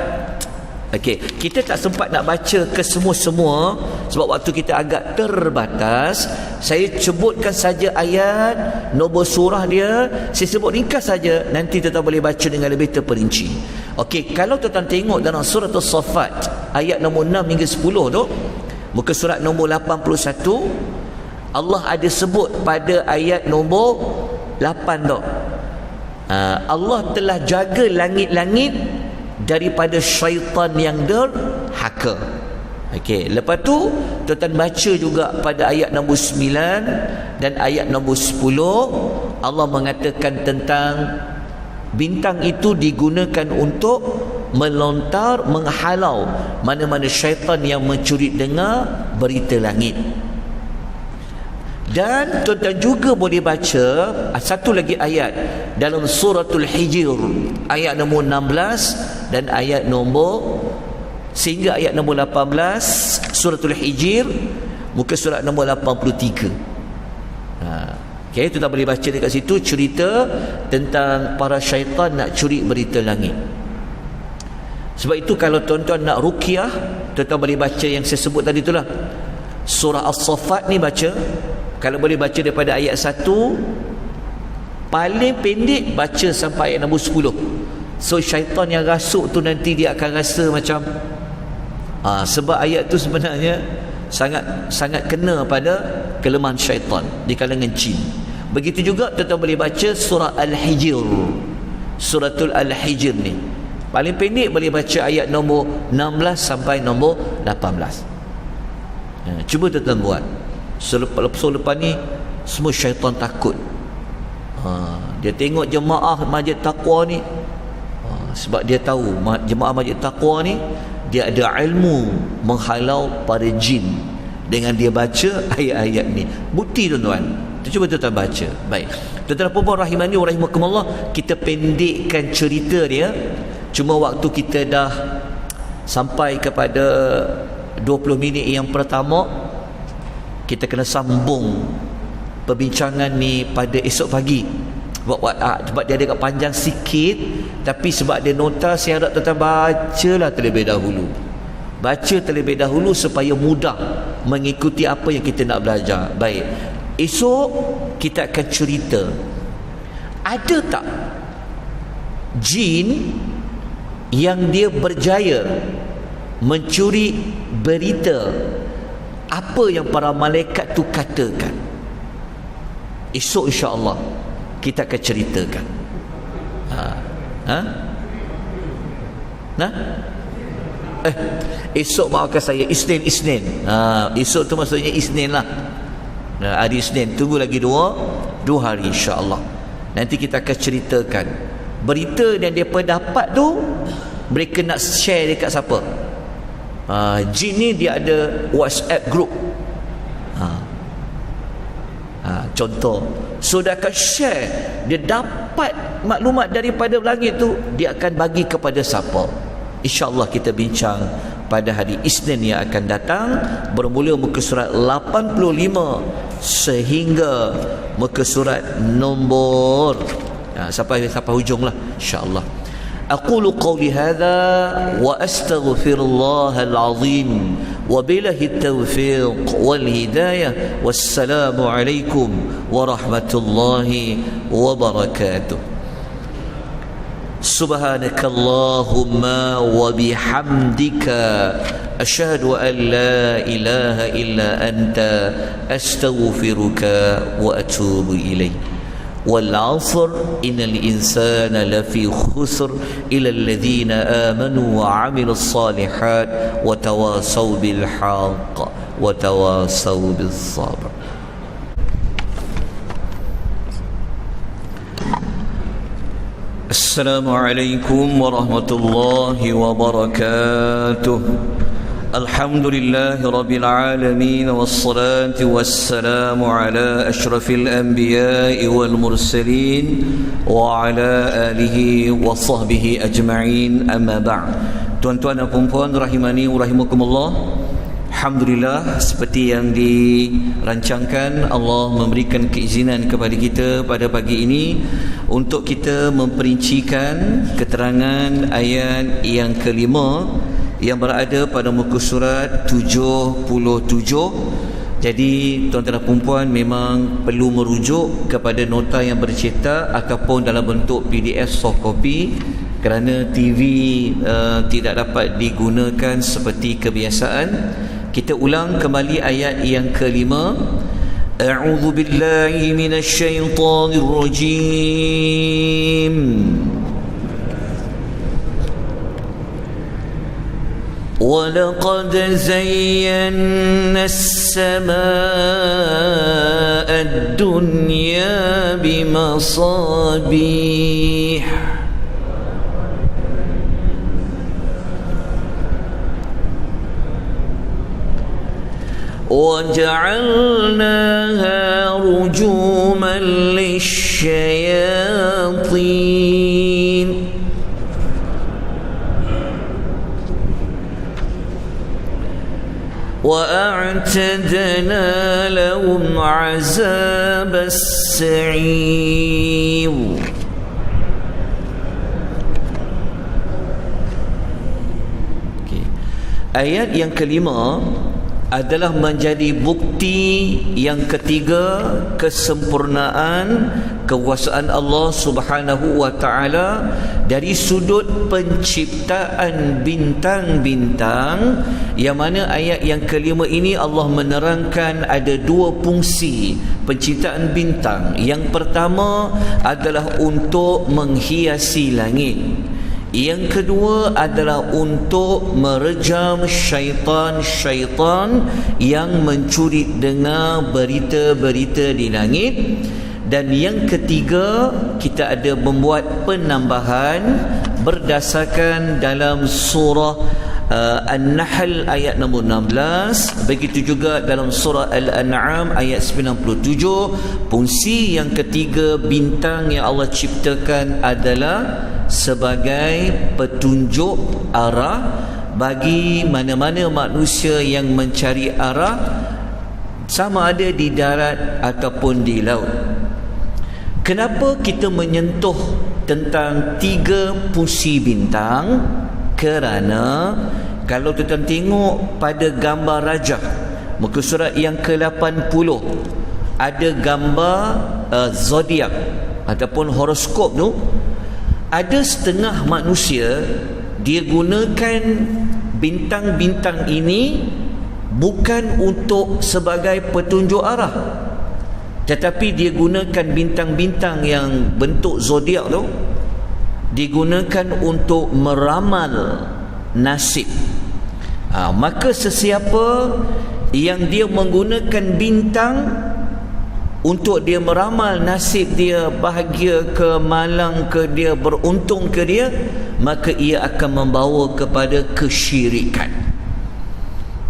Okey, kita tak sempat nak baca ke semua-semua sebab waktu kita agak terbatas. Saya sebutkan saja ayat, nombor surah dia, saya sebut ringkas saja, nanti tuan-tuan boleh baca dengan lebih terperinci. Okey, kalau tuan-tuan tengok dalam suratul Saffat ayat nombor 6 hingga 10 tu, muka surat nombor 81, Allah ada sebut pada ayat nombor 8 tu, Allah telah jaga langit-langit daripada syaitan yang derhaka. Okey, lepas tu tuan-tuan baca juga pada ayat nombor 9 dan ayat nombor 10, Allah mengatakan tentang bintang itu digunakan untuk melontar, menghalau mana-mana syaitan yang mencuri dengar berita langit. Dan tuan-tuan juga boleh baca satu lagi ayat dalam suratul Hijr ayat nombor 16 dan ayat nombor sehingga ayat nombor 18, suratul Hijr muka surat nombor 83. Okey, tuan-tuan boleh baca dekat situ cerita tentang para syaitan nak curi berita langit. Sebab itu kalau tuan-tuan nak ruqyah, tuan-tuan boleh baca yang saya sebut tadi itulah. Surah As-Saffat ni baca, kalau boleh baca daripada ayat 1, paling pendek baca sampai ayat nombor 10. So syaitan yang rasuk tu nanti dia akan rasa macam sebab ayat tu sebenarnya sangat kena pada kelemahan syaitan di kalangan jin. Begitu juga tuan-tuan boleh baca surah Al-Hijr, suratul Al-Hijr ni paling pendek boleh baca ayat nombor 16 sampai nombor 18. Cuba tuan-tuan buat. Selepas ni semua syaitan takut. Dia tengok jemaah Masjid Taqwa ni, sebab dia tahu jemaah Masjid Taqwa ni dia ada ilmu menghalau para jin dengan dia baca ayat-ayat ni. Bukti tuan-tuan. Cuba tuan-tuan baca. Baik. Tuan-tuan puan rahimani wa rahimakumullah, kita pendekkan cerita dia. Cuma waktu kita dah sampai kepada 20 minit yang pertama, kita kena sambung perbincangan ni pada esok pagi. Sebab dia agak panjang sikit, tapi sebab dia nota, saya harap tuan-tuan bacalah terlebih dahulu. Baca terlebih dahulu supaya mudah mengikuti apa yang kita nak belajar. Baik, esok kita akan cerita, ada tak jin yang dia berjaya mencuri berita apa yang para malaikat tu katakan. Esok insya-Allah kita akan ceritakan. Esok maafkan saya, Isnin. Esok tu maksudnya Isnin lah. Hari Isnin, tunggu lagi dua hari insya-Allah. Nanti kita akan ceritakan berita yang mereka dapat tu, mereka nak share dekat siapa. Jin ni dia ada WhatsApp group. Contoh, so dia akan share, dia dapat maklumat daripada langit tu, dia akan bagi kepada siapa. InsyaAllah kita bincang pada hari Isnin yang akan datang, bermula muka surat 85 sehingga muka surat nombor sampai hujung lah insyaAllah. أقول قولي هذا وأستغفر الله العظيم وبله التوفيق والهداية والسلام عليكم ورحمة الله وبركاته. سبحانك اللهم وبحمدك أشهد أن لا إله إلا أنت أستغفرك وأتوب إليك. والعصر إن الإنسان لفي خسر إلا الذين آمنوا وعملوا الصالحات وتواصوا بالحق وتواصوا بالصبر. السلام عليكم ورحمة الله وبركاته. الحمد لله رب العالمين والصلاة والسلام على أشرف الأنبياء والمرسلين وعلى آله وصحبه أجمعين. أما بعد. Tuan-tuan dan puan-puan rahimani wa rahimakumullah, alhamdulillah, seperti yang dirancangkan, Allah memberikan keizinan kepada kita pada pagi ini untuk kita memperincikan keterangan ayat yang kelima yang berada pada muka surat 77. Jadi tuan-tuan dan puan-puan memang perlu merujuk kepada nota yang bercetak ataupun dalam bentuk PDF soft copy, kerana TV tidak dapat digunakan seperti kebiasaan. Kita ulang kembali ayat yang kelima. A'udzu billahi minasyaitonir rajim. وَلَقَدْ زَيَّنَّا السَّمَاءَ الدُّنْيَا بِمَصَابِيحَ وَجَعَلْنَاهَا رُجُومًا لِلشَّيَاطِينِ وأعتدنا لهم عذاب السعير. Ayat yang kelima adalah menjadi bukti yang ketiga kesempurnaan kekuasaan Allah Subhanahu wa taala dari sudut penciptaan bintang-bintang, yang mana ayat yang kelima ini Allah menerangkan ada dua fungsi penciptaan bintang. Yang pertama adalah untuk menghiasi langit. Yang kedua adalah untuk merejam syaitan-syaitan yang mencuri dengar berita-berita di langit. Dan yang ketiga, kita ada membuat penambahan berdasarkan dalam surah An-Nahl ayat nombor 16, begitu juga dalam surah Al-An'am ayat 97. Fungsi yang ketiga bintang yang Allah ciptakan adalah sebagai petunjuk arah bagi mana-mana manusia yang mencari arah, sama ada di darat ataupun di laut. Kenapa kita menyentuh tentang tiga fungsi bintang? Kerana kalau tuan tengok pada gambar rajah muka surat yang ke-80, ada gambar zodiak ataupun horoskop tu, ada setengah manusia dia gunakan bintang-bintang ini bukan untuk sebagai petunjuk arah, tetapi dia gunakan bintang-bintang yang bentuk zodiak tu digunakan untuk meramal nasib. Maka sesiapa yang dia menggunakan bintang untuk dia meramal nasib dia, bahagia ke, malang ke, dia beruntung ke dia, maka ia akan membawa kepada kesyirikan.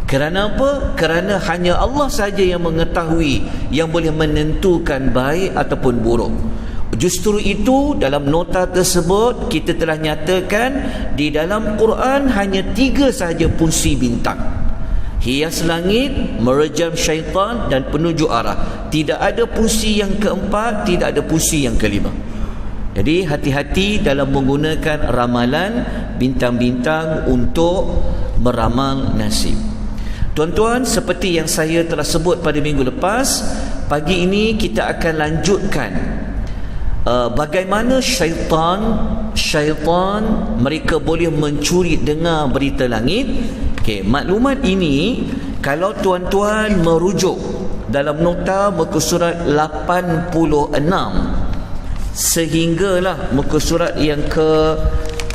Kerana apa? Kerana hanya Allah saja yang mengetahui, yang boleh menentukan baik ataupun buruk. Justru itu dalam nota tersebut kita telah nyatakan di dalam Quran hanya 3 sahaja fungsi bintang: hias langit, merejam syaitan dan penunjuk arah. Tidak ada fungsi yang keempat, tidak ada fungsi yang kelima. Jadi hati-hati dalam menggunakan ramalan bintang-bintang untuk meramal nasib. Tuan-tuan, seperti yang saya telah sebut pada minggu lepas, pagi ini kita akan lanjutkan bagaimana syaitan mereka boleh mencuri dengar berita langit. Okey, maklumat ini kalau tuan-tuan merujuk dalam nota muka surat 86 sehinggalah muka surat yang ke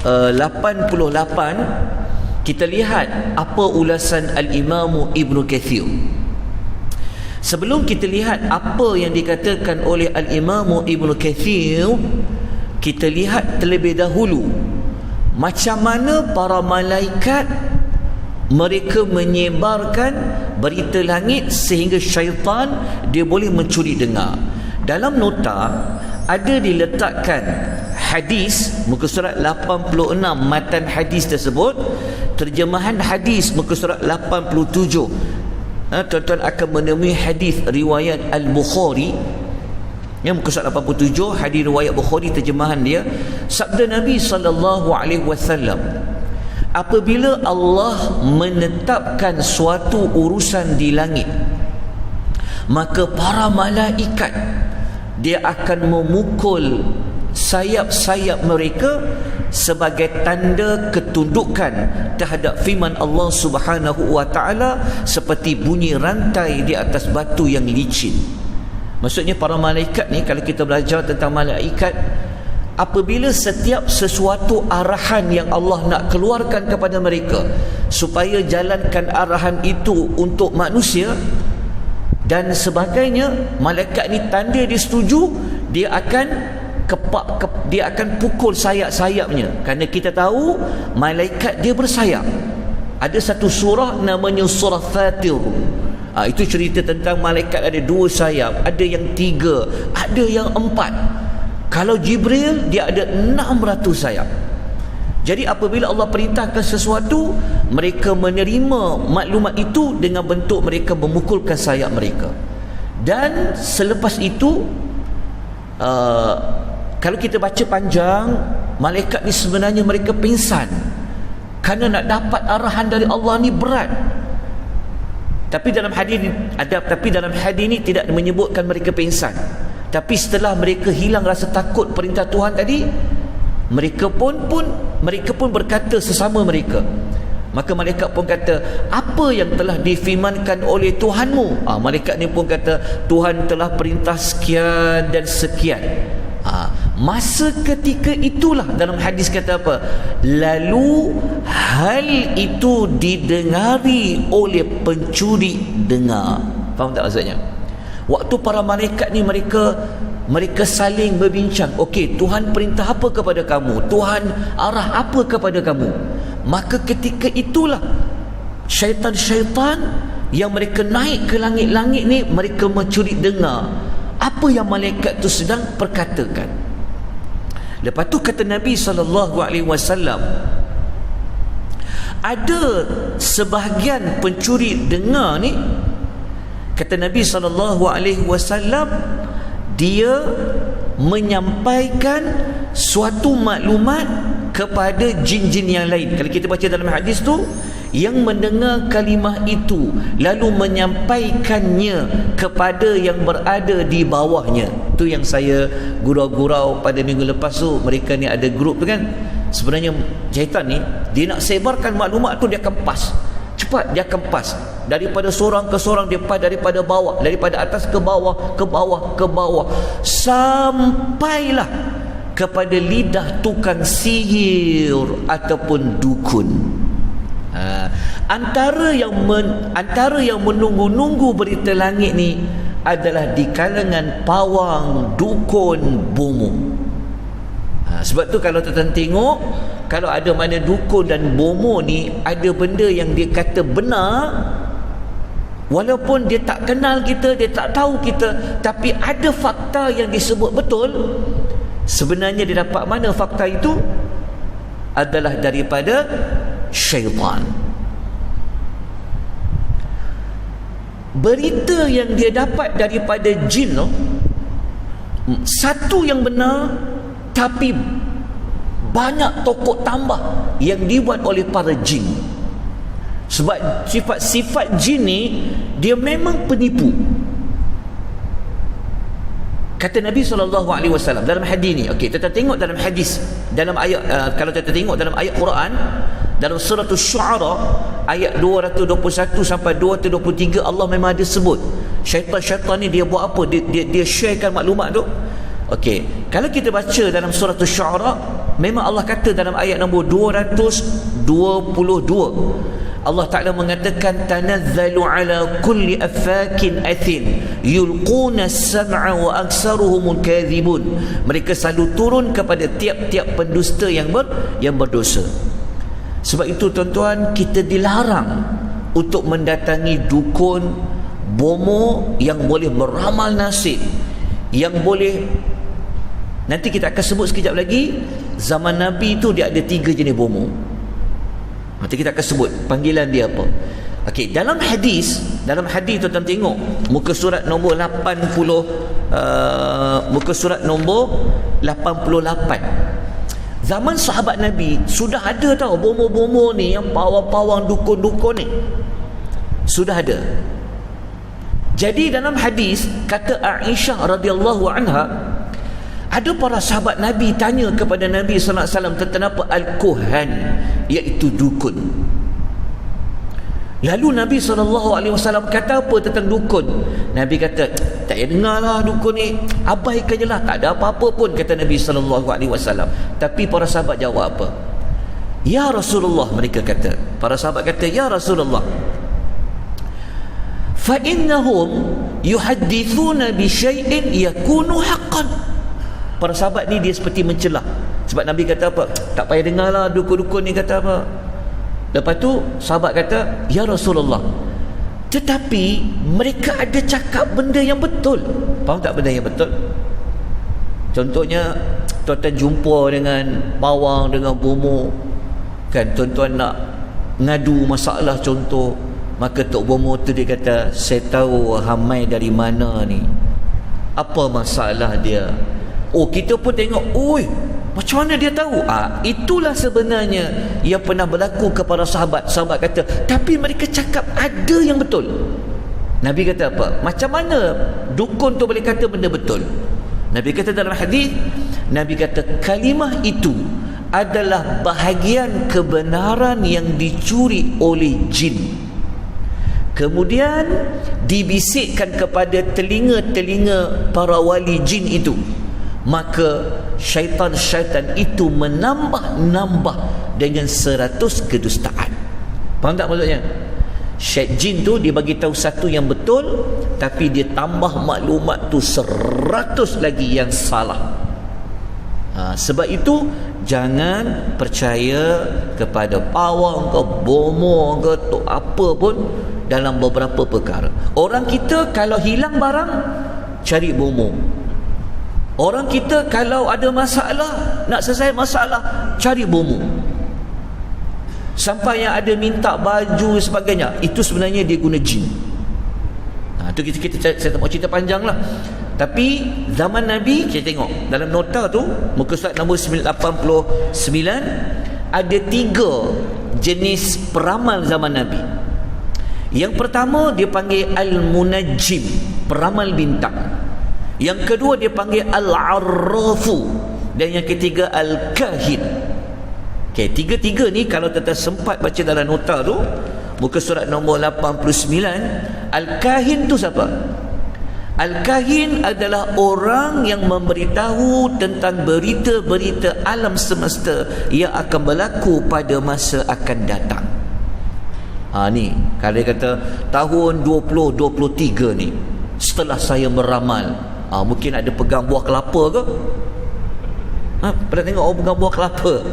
88, kita lihat apa ulasan Al-Imam Ibn Kathir. Sebelum kita lihat apa yang dikatakan oleh Al-Imam Ibn Kathir, kita lihat terlebih dahulu macam mana para malaikat mereka menyebarkan berita langit sehingga syaitan dia boleh mencuri dengar. Dalam nota ada diletakkan hadis muka surat 86, matan hadis tersebut, terjemahan hadis muka surat 87. Tuan-tuan akan menemui hadis riwayat Al-Bukhari yang muka surat 87, hadis riwayat Bukhari, terjemahan dia, sabda Nabi SAW, apabila Allah menetapkan suatu urusan di langit, maka para malaikat dia akan memukul sayap-sayap mereka sebagai tanda ketundukan terhadap firman Allah Subhanahu wa taala, seperti bunyi rantai di atas batu yang licin. Maksudnya para malaikat ni, kalau kita belajar tentang malaikat, apabila setiap sesuatu arahan yang Allah nak keluarkan kepada mereka supaya jalankan arahan itu untuk manusia dan sebagainya, malaikat ni tanda dia setuju, dia akan dia akan pukul sayap-sayapnya. Kerana kita tahu malaikat dia bersayap. Ada satu surah namanya surah Fatir. Itu cerita tentang malaikat ada 2 sayap, ada yang 3, ada yang 4. Kalau Jibril dia ada 600 sayap. Jadi apabila Allah perintahkan sesuatu, mereka menerima maklumat itu dengan bentuk mereka memukulkan sayap mereka. Dan selepas itu kalau kita baca panjang, malaikat ni sebenarnya mereka pingsan kerana nak dapat arahan dari Allah ni berat. Tapi dalam hadis ni tidak menyebutkan mereka pingsan. Tapi setelah mereka hilang rasa takut perintah Tuhan tadi, mereka pun berkata sesama mereka. Maka malaikat pun kata, apa yang telah difirmankan oleh Tuhanmu? Malaikat ni pun kata, Tuhan telah perintah sekian dan sekian. Masa ketika itulah dalam hadis kata apa? Lalu hal itu didengari oleh pencuri dengar. Faham tak maksudnya? Waktu para malaikat ni mereka saling berbincang. Okey, Tuhan perintah apa kepada kamu? Tuhan arah apa kepada kamu? Maka ketika itulah syaitan-syaitan yang mereka naik ke langit-langit ni, mereka mencuri dengar apa yang malaikat tu sedang perkatakan. Lepas tu kata Nabi SAW, ada sebahagian pencuri dengar ni, kata Nabi SAW, dia menyampaikan suatu maklumat kepada jin-jin yang lain. Kalau kita baca dalam hadis tu, yang mendengar kalimah itu lalu menyampaikannya kepada yang berada di bawahnya. Tu yang saya gurau-gurau pada minggu lepas tu. Mereka ni ada grup tu kan. Sebenarnya syaitan ni, dia nak sebarkan maklumat tu, dia kempas cepat, dia kempas daripada seorang ke seorang, daripada bawah, daripada atas ke bawah, ke bawah, ke bawah, sampailah kepada lidah tukang sihir ataupun dukun. Antara yang menunggu-nunggu berita langit ni adalah di kalangan pawang, dukun, bomo. Sebab tu kalau tuan tengok, kalau ada mana dukun dan bomo ni ada benda yang dia kata benar, walaupun dia tak kenal kita, dia tak tahu kita, tapi ada fakta yang disebut betul, sebenarnya dia dapat mana fakta itu? Adalah daripada syaitan. Berita yang dia dapat daripada jin tu, satu yang benar, tapi banyak tokok tambah yang dibuat oleh para jin. Sebab sifat-sifat jin ni, dia memang penipu. Kata Nabi SAW dalam hadis ni, okey, kita tengok dalam hadis, dalam ayat, kalau kita tengok dalam ayat Quran, dalam surah Asy-Syu'ara ayat 221 sampai 223, Allah memang ada sebut syaitan-syaitan ni dia buat apa, dia sharekan maklumat tu. Okey, kalau kita baca dalam surah Asy-Syu'ara, memang Allah kata dalam ayat nombor 222, Allah Ta'ala mengatakan, tanazzalu ala kulli affakin athin yulquna as-sam'a wa aktsaruhum kadhibun. Mereka selalu turun kepada tiap-tiap pendusta yang berdosa. Sebab itu tuan-tuan, kita dilarang untuk mendatangi dukun, bomo yang boleh meramal nasib, yang boleh, nanti kita akan sebut sekejap lagi. Zaman Nabi itu dia ada 3 jenis bomo. Nanti kita akan sebut panggilan dia apa. Okey, dalam hadis tuan-tuan tengok muka surat nombor 80, muka surat nombor 88. Zaman sahabat Nabi sudah ada tau bomo-bomo ni, yang pawang-pawang, dukun-dukun ni sudah ada. Jadi dalam hadis kata Aisyah radhiyallahu anha, ada para sahabat Nabi tanya kepada Nabi sallallahu alaihi wasallam tentang apa al-kuhan, iaitu dukun. Lalu Nabi SAW kata apa tentang dukun? Nabi kata, tak payah dengarlah dukun ni, abaikan je lah, tak ada apa-apa pun, kata Nabi SAW. Tapi para sahabat jawab apa? Ya Rasulullah, mereka kata, para sahabat kata, ya Rasulullah, فَإِنَّهُمْ يُحَدِّثُونَ بِشَيْءٍ يَكُونُ حَقًّا. Para sahabat ni dia seperti mencelah. Sebab Nabi kata apa? Tak payah dengarlah dukun-dukun ni kata apa. Lepas tu sahabat kata, ya Rasulullah, tetapi mereka ada cakap benda yang betul. Faham tak benda yang betul? Contohnya, tuan-tuan jumpa dengan pawang, dengan bomo, kan, tuan-tuan nak ngadu masalah contoh, maka Tok Bomo tu dia kata, saya tahu Hamai dari mana ni, apa masalah dia. Oh, kita pun tengok, oi, macam mana dia tahu? Itulah sebenarnya yang pernah berlaku kepada sahabat. Sahabat kata, tapi mereka cakap ada yang betul. Nabi kata apa? Macam mana dukun tu boleh kata benda betul? Nabi kata dalam hadis, Nabi kata kalimah itu adalah bahagian kebenaran yang dicuri oleh jin, kemudian dibisikkan kepada telinga-telinga para wali jin itu. Maka syaitan-syaitan itu menambah-nambah dengan 100 kedustaan. Faham tak maksudnya? Jin tu dia bagi tahu satu yang betul, tapi dia tambah maklumat tu 100 lagi yang salah. Sebab itu jangan percaya kepada pawang ke bomo ke apa pun dalam beberapa perkara. Orang kita kalau hilang barang, cari bomo. Orang kita kalau ada masalah, nak selesai masalah, cari bomo. Sampai yang ada minta baju sebagainya, itu sebenarnya dia guna jin. Itu kita saya tak mau cerita panjang lah. Tapi zaman Nabi, kita tengok dalam nota tu, muka surat nombor 89, ada 3 jenis peramal zaman Nabi. Yang pertama dia panggil al-munajjim, peramal bintang. Yang kedua dia panggil al-arrafu, dan yang ketiga al-kahin. Okey, tiga-tiga ni kalau tuan sempat baca dalam nota tu, muka surat nombor 89, al-kahin tu siapa? Al-kahin adalah orang yang memberitahu tentang berita-berita alam semesta yang akan berlaku pada masa akan datang. Ni kalau dia kata tahun 2023 ni, setelah saya meramal, mungkin ada pegang buah kelapa ke? Pernah tengok orang pegang buah kelapa?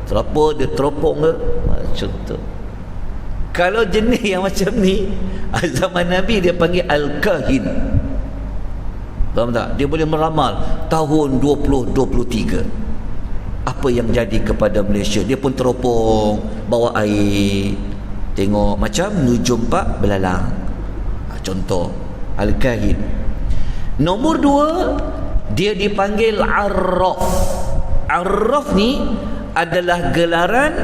Kelapa dia teropong ke? Contoh. Kalau jenis yang macam ni, zaman Nabi dia panggil al-kahin. Faham tak? Dia boleh meramal tahun 2023 apa yang jadi kepada Malaysia. Dia pun teropong, bawa air, tengok macam nujum pak belalang. Contoh al-kahin. Nombor 2, dia dipanggil arraf. Arraf ni adalah gelaran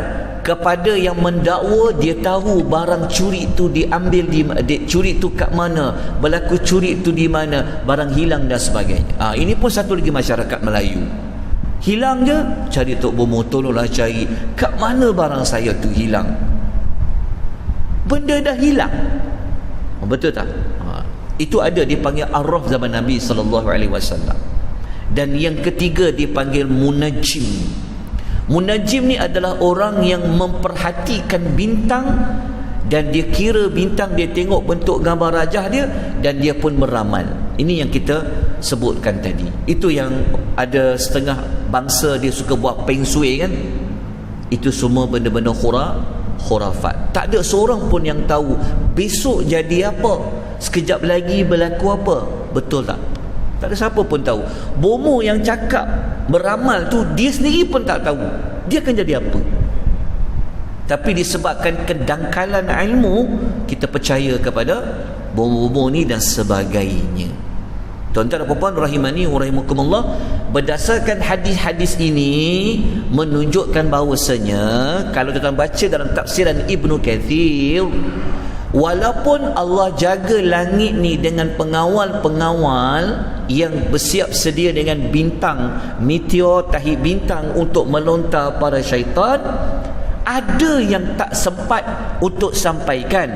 kepada yang mendakwa dia tahu barang curi tu diambil curi tu kat mana, berlaku curi tu di mana, barang hilang dan sebagainya. Ini pun satu lagi masyarakat Melayu. Hilang je, cari Tok Bomo, tolonglah cari kat mana barang saya tu hilang. Benda dah hilang. Betul tak? Itu ada dipanggil arraf zaman Nabi SAW. Dan yang ketiga dipanggil munajjim. Munajjim ni adalah orang yang memperhatikan bintang, dan dia kira bintang, dia tengok bentuk gambar rajah dia, dan dia pun meramal. Ini yang kita sebutkan tadi. Itu yang ada setengah bangsa dia suka buat peng shui kan. Itu semua benda-benda khurafat. Tak ada seorang pun yang tahu besok jadi apa, sekejap lagi berlaku apa. Betul tak? Tak ada siapa pun tahu. Bomo yang cakap beramal tu, dia sendiri pun tak tahu dia akan jadi apa. Tapi disebabkan kedangkalan ilmu, kita percaya kepada bomo-bomo ni dan sebagainya. Tuan-tuan dan puan-puan rahimani wa rahimakumullah, berdasarkan hadis-hadis ini menunjukkan bahawasanya kalau kita baca dalam tafsiran Ibnu Kathir, walaupun Allah jaga langit ni dengan pengawal-pengawal yang bersiap sedia dengan bintang, meteor, tahi bintang untuk melontar para syaitan, ada yang tak sempat untuk sampaikan,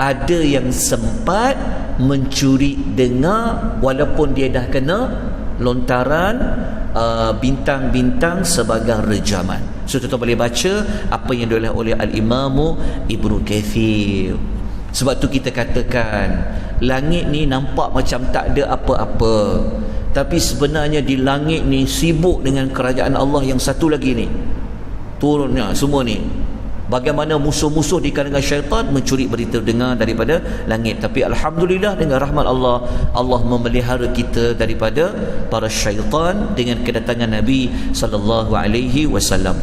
ada yang sempat mencuri dengar walaupun dia dah kena lontaran bintang-bintang sebagai rejaman. So tuan-tuan boleh baca apa yang ditulis oleh Al-Imam Ibnu Kathir. Sebab tu kita katakan langit ni nampak macam tak ada apa-apa, tapi sebenarnya di langit ni sibuk dengan kerajaan Allah yang satu lagi ni. Turunnya semua ni, bagaimana musuh-musuh di kalangan syaitan mencuri berita dengar daripada langit. Tapi alhamdulillah dengan rahmat Allah, Allah memelihara kita daripada para syaitan dengan kedatangan Nabi SAW.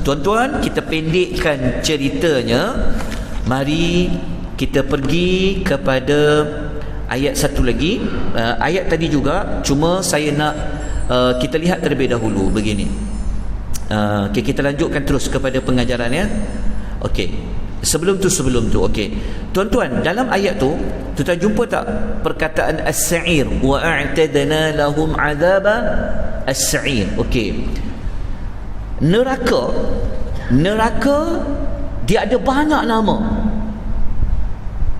Tuan-tuan, kita pendekkan ceritanya. Mari kita pergi kepada ayat satu lagi. Ayat tadi juga, cuma saya nak kita lihat terlebih dahulu begini. Okay, kita lanjutkan terus kepada pengajaran ya. Okey. Sebelum tu okey. Tuan-tuan, dalam ayat tu tuan jumpa tak perkataan as-sa'ir, wa a'tadna lahum 'adzaba as-sa'ir. Okey. Neraka dia ada banyak nama.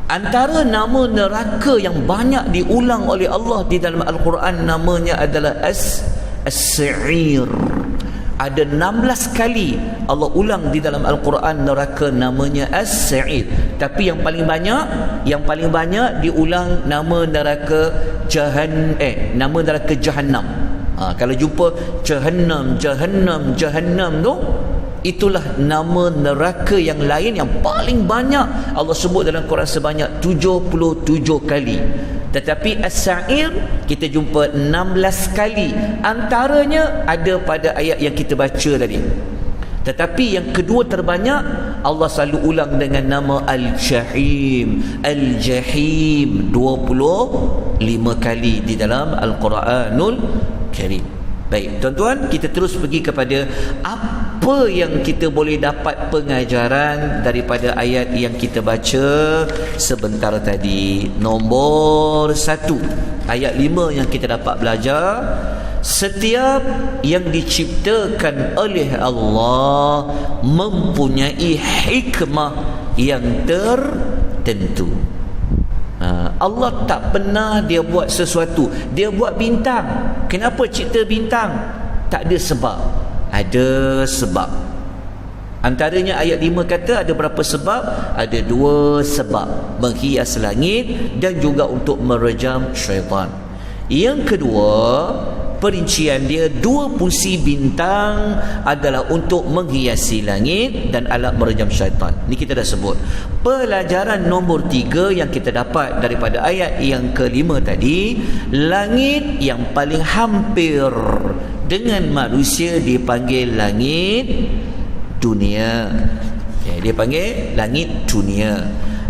Antara nama neraka yang banyak diulang oleh Allah di dalam Al-Quran, namanya adalah as-sa'ir. Ada 16 kali Allah ulang di dalam Al-Quran neraka namanya as-sa'ir. Tapi yang paling banyak diulang nama neraka nama neraka Jahannam. Kalau jumpa Jahannam tu, itulah nama neraka yang lain yang paling banyak Allah sebut dalam Quran sebanyak 77 kali. Tetapi as-sa'ir kita jumpa 16 kali. Antaranya ada pada ayat yang kita baca tadi. Tetapi yang kedua terbanyak Allah selalu ulang dengan nama al-jahim. Al-jahim 25 kali di dalam Al-Quranul Karim. Baik, tuan-tuan, kita terus pergi kepada apa yang kita boleh dapat pengajaran daripada ayat yang kita baca sebentar tadi. Nombor 1, ayat 5 yang kita dapat belajar, setiap yang diciptakan oleh Allah mempunyai hikmah yang tertentu. Allah tak pernah dia buat sesuatu. Dia buat bintang. Kenapa cipta bintang? Tak ada sebab. Ada sebab. Antaranya ayat 5 kata ada berapa sebab? Ada 2 sebab. Menghias langit dan juga untuk merejam syaitan. Yang kedua, perincian dia, 2 fungsi bintang adalah untuk menghiasi langit dan alat merejam syaitan. Ini kita dah sebut. Pelajaran nombor 3 yang kita dapat daripada ayat yang kelima tadi, langit yang paling hampir dengan manusia dipanggil langit dunia. Dia panggil langit dunia.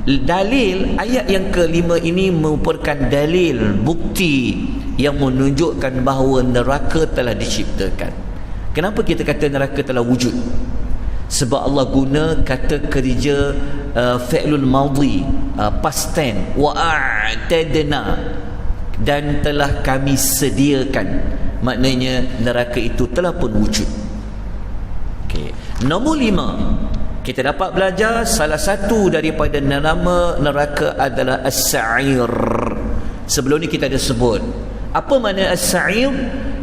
Dalil ayat yang kelima ini merupakan dalil, bukti yang menunjukkan bahawa neraka telah diciptakan. Kenapa kita kata neraka telah wujud? Sebab Allah guna kata kerja fi'lul madhi, past tense, wa'atadna, dan telah kami sediakan. Maknanya neraka itu telah pun wujud. Okay. Nombor 5, kita dapat belajar salah satu daripada nama neraka adalah As-Sa'ir. Sebelum ni kita ada sebut. Apa makna As-Sa'ir?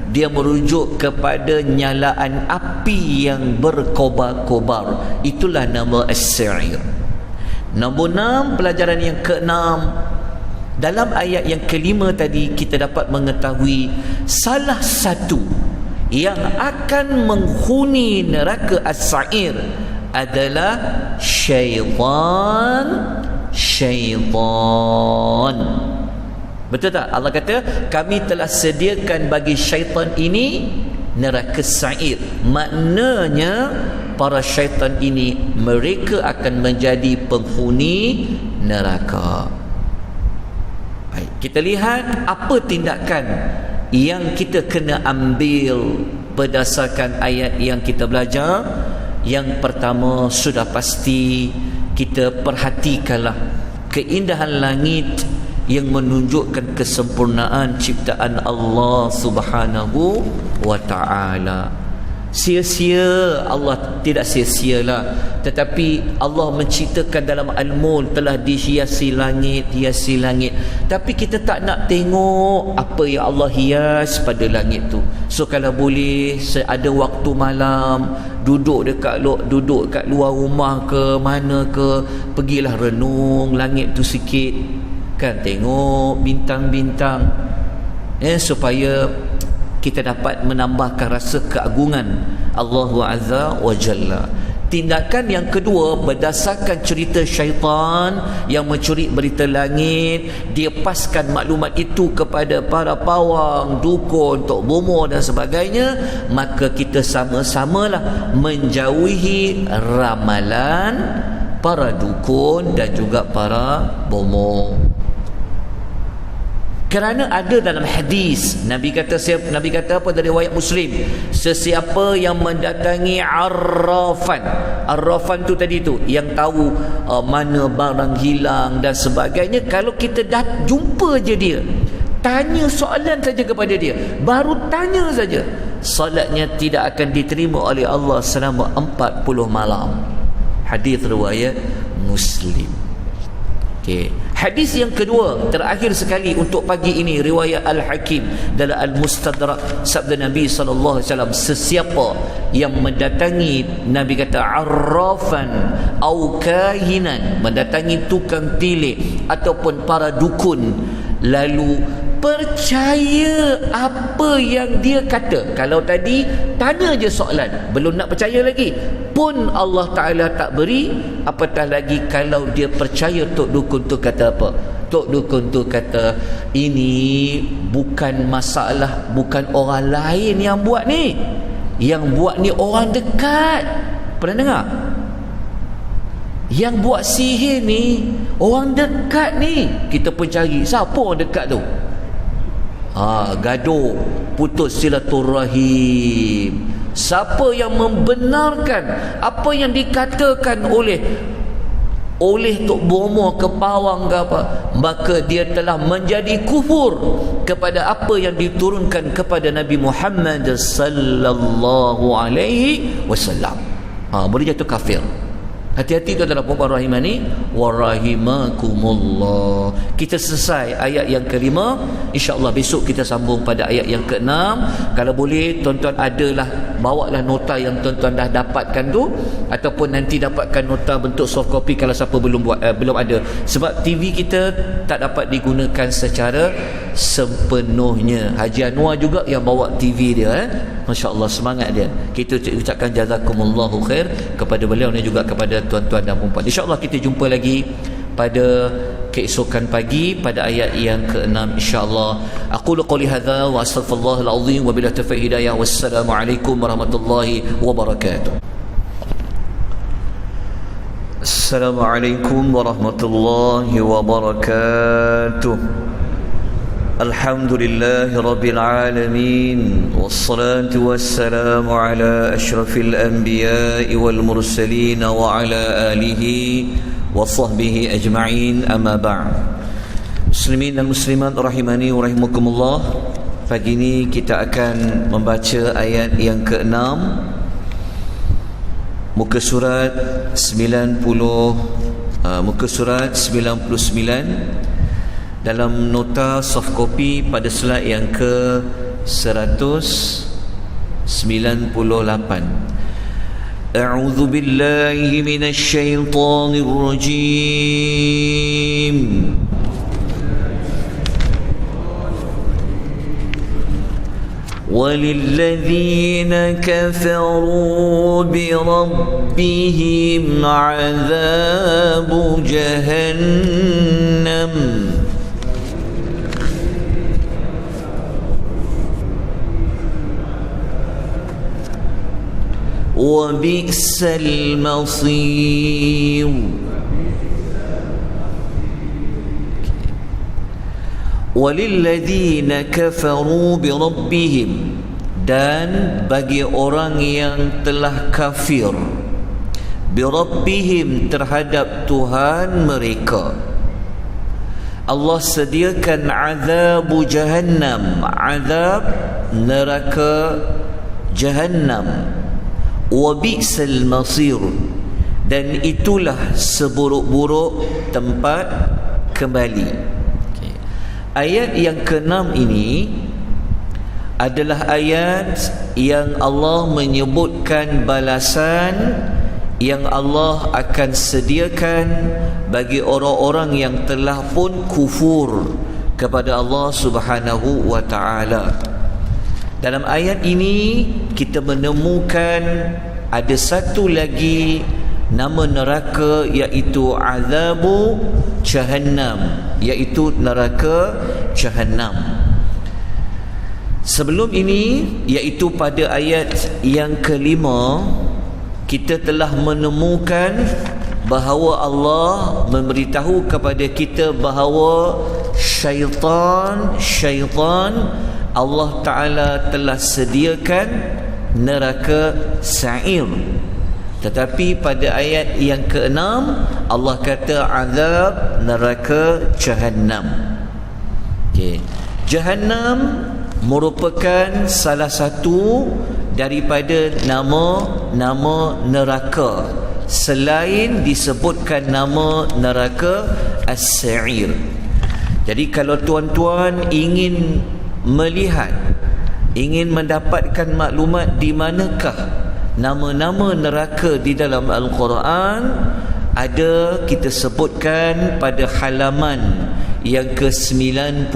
Dia merujuk kepada nyalaan api yang berkobar-kobar. Itulah nama As-Sa'ir. Nombor 6, pelajaran yang ke-6. Dalam ayat yang kelima tadi kita dapat mengetahui salah satu yang akan menghuni neraka As-Sa'ir adalah syaitan. Betul tak? Allah kata kami telah sediakan bagi syaitan ini neraka Sa'ir. Maknanya para syaitan ini mereka akan menjadi penghuni neraka. Baik, kita lihat apa tindakan yang kita kena ambil berdasarkan ayat yang kita belajar. Yang pertama, sudah pasti kita perhatikanlah keindahan langit yang menunjukkan kesempurnaan ciptaan Allah Subhanahu wa ta'ala. Sia-sia Allah, tidak sia-sialah, tetapi Allah menciptakan dalam Al-Mulk telah dihiasi langit, hiasi langit, tapi kita tak nak tengok apa yang Allah hias pada langit tu. So kalau boleh ada waktu malam, duduk dekat luar rumah ke mana ke, pergilah renung langit tu sikit kan, tengok bintang-bintang, supaya kita dapat menambahkan rasa keagungan Allah Azza wa Jalla. Tindakan yang kedua, berdasarkan cerita syaitan yang mencuri berita langit, dia paskan maklumat itu kepada para pawang, dukun, tok bomo dan sebagainya, maka kita sama-samalah menjauhi ramalan para dukun dan juga para bomo. Kerana ada dalam hadis, Nabi kata apa dari riwayat Muslim, sesiapa yang mendatangi arrafan tu tadi tu, yang tahu mana barang hilang dan sebagainya, kalau kita dah jumpa je dia, tanya soalan saja kepada dia, baru tanya saja, solatnya tidak akan diterima oleh Allah selama 40 malam. Hadis riwayat Muslim. Okay. Hadis yang kedua, terakhir sekali untuk pagi ini, riwayat Al-Hakim dalam Al-Mustadrak, sabda Nabi SAW, sesiapa yang mendatangi, Nabi kata, arrafan au kahinan, mendatangi tukang tilik ataupun para dukun, lalu percaya apa yang dia kata. Kalau tadi tanya je soalan, belum nak percaya lagi pun Allah Ta'ala tak beri, apatah lagi kalau dia percaya tok dukun tu kata apa. Tok dukun tu kata, ini bukan masalah, bukan orang lain yang buat ni, yang buat ni orang dekat. Pernah dengar? Yang buat sihir ni orang dekat ni. Kita pun cari siapa orang dekat tu. gaduh, putus silaturahim. Siapa yang membenarkan apa yang dikatakan oleh Tok Bromo ke Pawang ke apa, maka dia telah menjadi kufur kepada apa yang diturunkan kepada Nabi Muhammad sallallahu alaihi wasallam. Boleh jatuh kafir. Hati-hati tuan-tuan dan puan rahimani wa rahimakumullah. Kita selesai ayat yang kelima. InsyaAllah besok kita sambung pada ayat yang keenam. Kalau boleh tuan-tuan adalah bawalah nota yang tuan-tuan dah dapatkan tu, ataupun nanti dapatkan nota bentuk soft copy kalau siapa belum ada. Sebab TV kita tak dapat digunakan secara sepenuhnya. Haji Anwar juga yang bawa TV dia. Masya Allah, semangat dia. Kita ucapkan jazakumullahu khair kepada beliau dan juga kepada tuan-tuan dan puan-puan. InsyaAllah kita jumpa lagi pada keesokan pagi pada ayat yang ke-6 insya-Allah. Aqulu qouli hadza wa astaghfirullahal azim wa billahi taufiq hidayah. Wassalamualaikum warahmatullahi wabarakatuh. Assalamualaikum warahmatullahi wabarakatuh. Alhamdulillahi rabbil alamin, wassalatu wassalamu ala asyrafil anbiya'i wal mursalin wa ala alihi wa sahbihi ajma'in, amma ba'd. Muslimin dan muslimat rahimani wa rahimakumullah. Pagi ini kita akan membaca ayat yang ke-6 muka surat 99 dalam nota soft copy pada slide yang ke 198. A'udzu billahi minasy syaithanir rajim. وَلِلَّذِينَ كَفَرُوا بِرَبِّهِمْ عَذَابُ جَهَنَّمَ وَبِئْسَ الْمَصِيرُ. وَلِلَّذِينَ كَفَرُوا بِرَبِّهِمْ, dan bagi orang yang telah kafir birabbihim, terhadap Tuhan mereka, Allah sediakan azab jahannam, azab neraka jahannam, wa bi'sal masir, dan itulah seburuk-buruk tempat kembali. Ayat yang ke-6 ini adalah ayat yang Allah menyebutkan balasan yang Allah akan sediakan bagi orang-orang yang telah pun kufur kepada Allah Subhanahu wa ta'ala. Dalam ayat ini kita menemukan ada satu lagi nama neraka, iaitu azabu jahannam, iaitu neraka jahannam. Sebelum ini, iaitu pada ayat yang kelima, kita telah menemukan bahawa Allah memberitahu kepada kita bahawa syaitan Allah Ta'ala telah sediakan neraka sa'ir. Tetapi pada ayat yang ke-6 Allah kata azab neraka jahannam. Jahannam merupakan salah satu daripada nama-nama neraka selain disebutkan nama neraka as-sa'ir. Jadi kalau tuan-tuan ingin melihat, ingin mendapatkan maklumat di manakah nama-nama neraka di dalam Al-Quran, ada kita sebutkan pada halaman yang ke-93.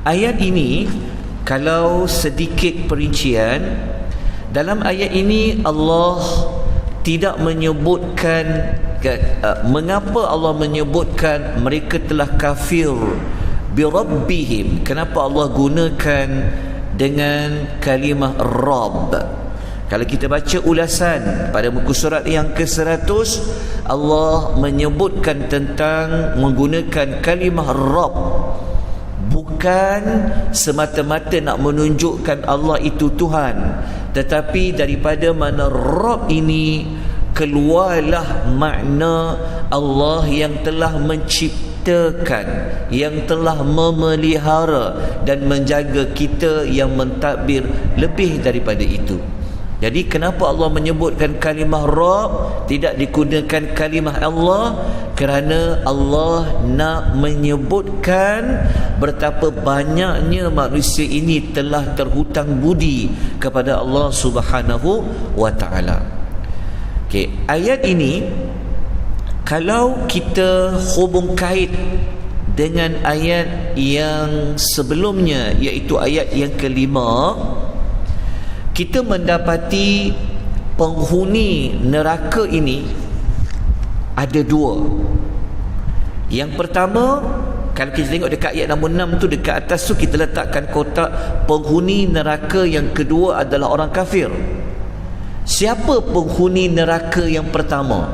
Ayat ini kalau sedikit perincian, dalam ayat ini Allah tidak menyebutkan mengapa Allah menyebutkan mereka telah kafir birabbihim. Kenapa Allah gunakan dengan kalimah Rabb? Kalau kita baca ulasan pada muka surat yang ke-100, Allah menyebutkan tentang menggunakan kalimah Rabb, bukan semata-mata nak menunjukkan Allah itu Tuhan, tetapi daripada mana Rabb ini keluarlah makna Allah yang telah menciptakan, yang telah memelihara dan menjaga kita, yang mentadbir lebih daripada itu. Jadi kenapa Allah menyebutkan kalimah Rabb, tidak digunakan kalimah Allah? Kerana Allah nak menyebutkan betapa banyaknya manusia ini telah terhutang budi kepada Allah Subhanahu wa taala. Okey, ayat ini kalau kita hubung kait dengan ayat yang sebelumnya, iaitu ayat yang kelima, kita mendapati penghuni neraka ini ada dua. Yang pertama, kalau kita tengok dekat ayat nombor 6 tu, dekat atas tu kita letakkan kotak penghuni neraka yang kedua adalah orang kafir. Siapa penghuni neraka yang pertama?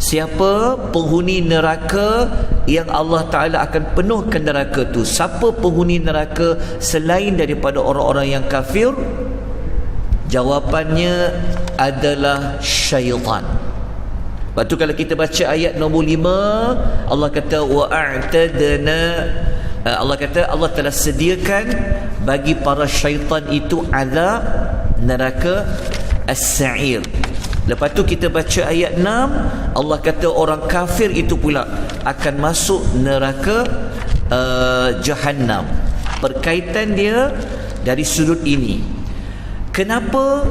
Siapa penghuni neraka yang Allah Ta'ala akan penuhkan neraka tu? Siapa penghuni neraka selain daripada orang-orang yang kafir? Jawapannya adalah syaitan. Lepas tu kalau kita baca ayat nombor 5, Allah kata wa'atadna, Allah kata Allah telah sediakan bagi para syaitan itu azab neraka as-sa'ir. Lepas tu kita baca ayat 6, Allah kata orang kafir itu pula akan masuk neraka Jahannam. Perkaitan dia dari sudut ini. Kenapa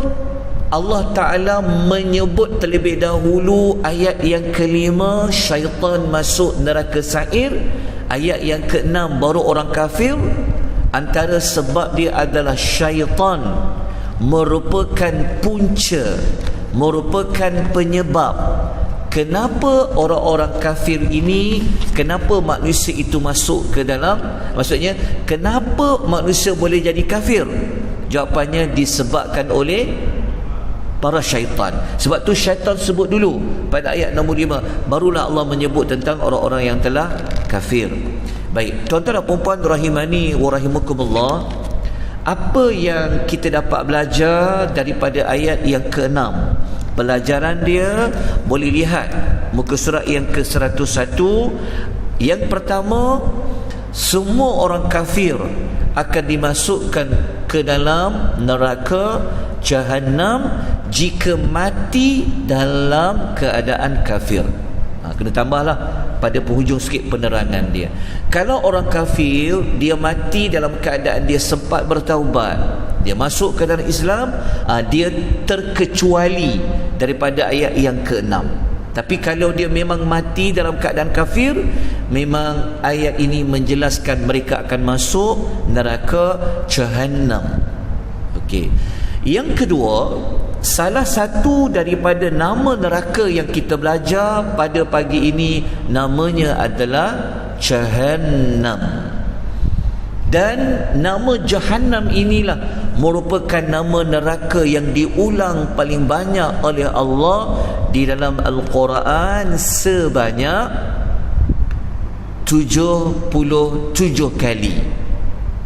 Allah Ta'ala menyebut terlebih dahulu ayat yang kelima syaitan masuk neraka sa'ir, ayat yang ke-6 baru orang kafir? Antara sebab dia adalah syaitan merupakan punca, merupakan penyebab kenapa orang-orang kafir ini, kenapa manusia itu masuk ke dalam, maksudnya kenapa manusia boleh jadi kafir? Jawapannya disebabkan oleh para syaitan. Sebab tu syaitan sebut dulu pada ayat nombor 5, barulah Allah menyebut tentang orang-orang yang telah kafir. Baik, tuan-tuan dan puan-puan rahimani wa rahimakumullah, apa yang kita dapat belajar daripada ayat yang ke-6? Pelajaran dia boleh lihat muka surat yang ke-101. Yang pertama, semua orang kafir akan dimasukkan ke dalam neraka Jahannam jika mati dalam keadaan kafir. Kena tambahlah pada penghujung sikit penerangan dia. Kalau orang kafir dia mati dalam keadaan dia sempat bertaubat, dia masuk ke dalam Islam, dia terkecuali daripada ayat yang ke-6. Tapi kalau dia memang mati dalam keadaan kafir, memang ayat ini menjelaskan mereka akan masuk neraka Jahannam. Okey. Yang kedua, salah satu daripada nama neraka yang kita belajar pada pagi ini namanya adalah Jahannam. Dan nama Jahannam inilah merupakan nama neraka yang diulang paling banyak oleh Allah di dalam Al-Quran sebanyak 77 kali.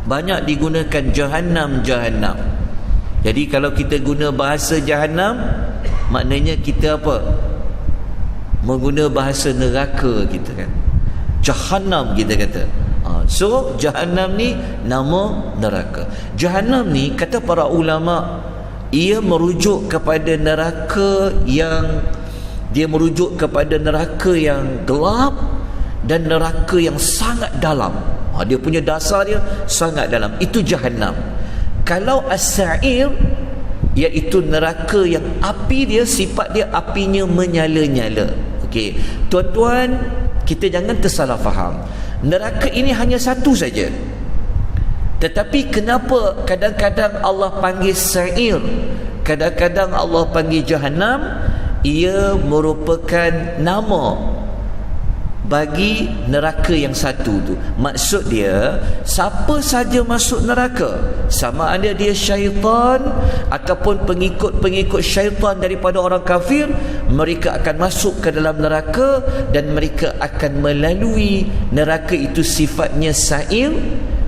Banyak digunakan Jahannam, Jahannam. Jadi kalau kita guna bahasa Jahannam, maknanya kita apa? Mengguna bahasa neraka kita kan. Jahannam kita kata. So Jahannam ni nama neraka. Jahannam ni kata para ulama, ia merujuk kepada neraka yang gelap dan neraka yang sangat dalam. Dia punya dasar dia sangat dalam. Itu Jahannam. Kalau as-sa'ir, iaitu neraka yang api dia, sifat dia apinya menyala-nyala. Okey, tuan-tuan, kita jangan tersalah faham. Neraka ini hanya satu saja. Tetapi kenapa kadang-kadang Allah panggil sa'ir, kadang-kadang Allah panggil Jahannam? Ia merupakan nama bagi neraka yang satu tu. Maksud dia, siapa saja masuk neraka, sama ada dia syaitan ataupun pengikut-pengikut syaitan daripada orang kafir, mereka akan masuk ke dalam neraka dan mereka akan melalui neraka itu sifatnya sa'ir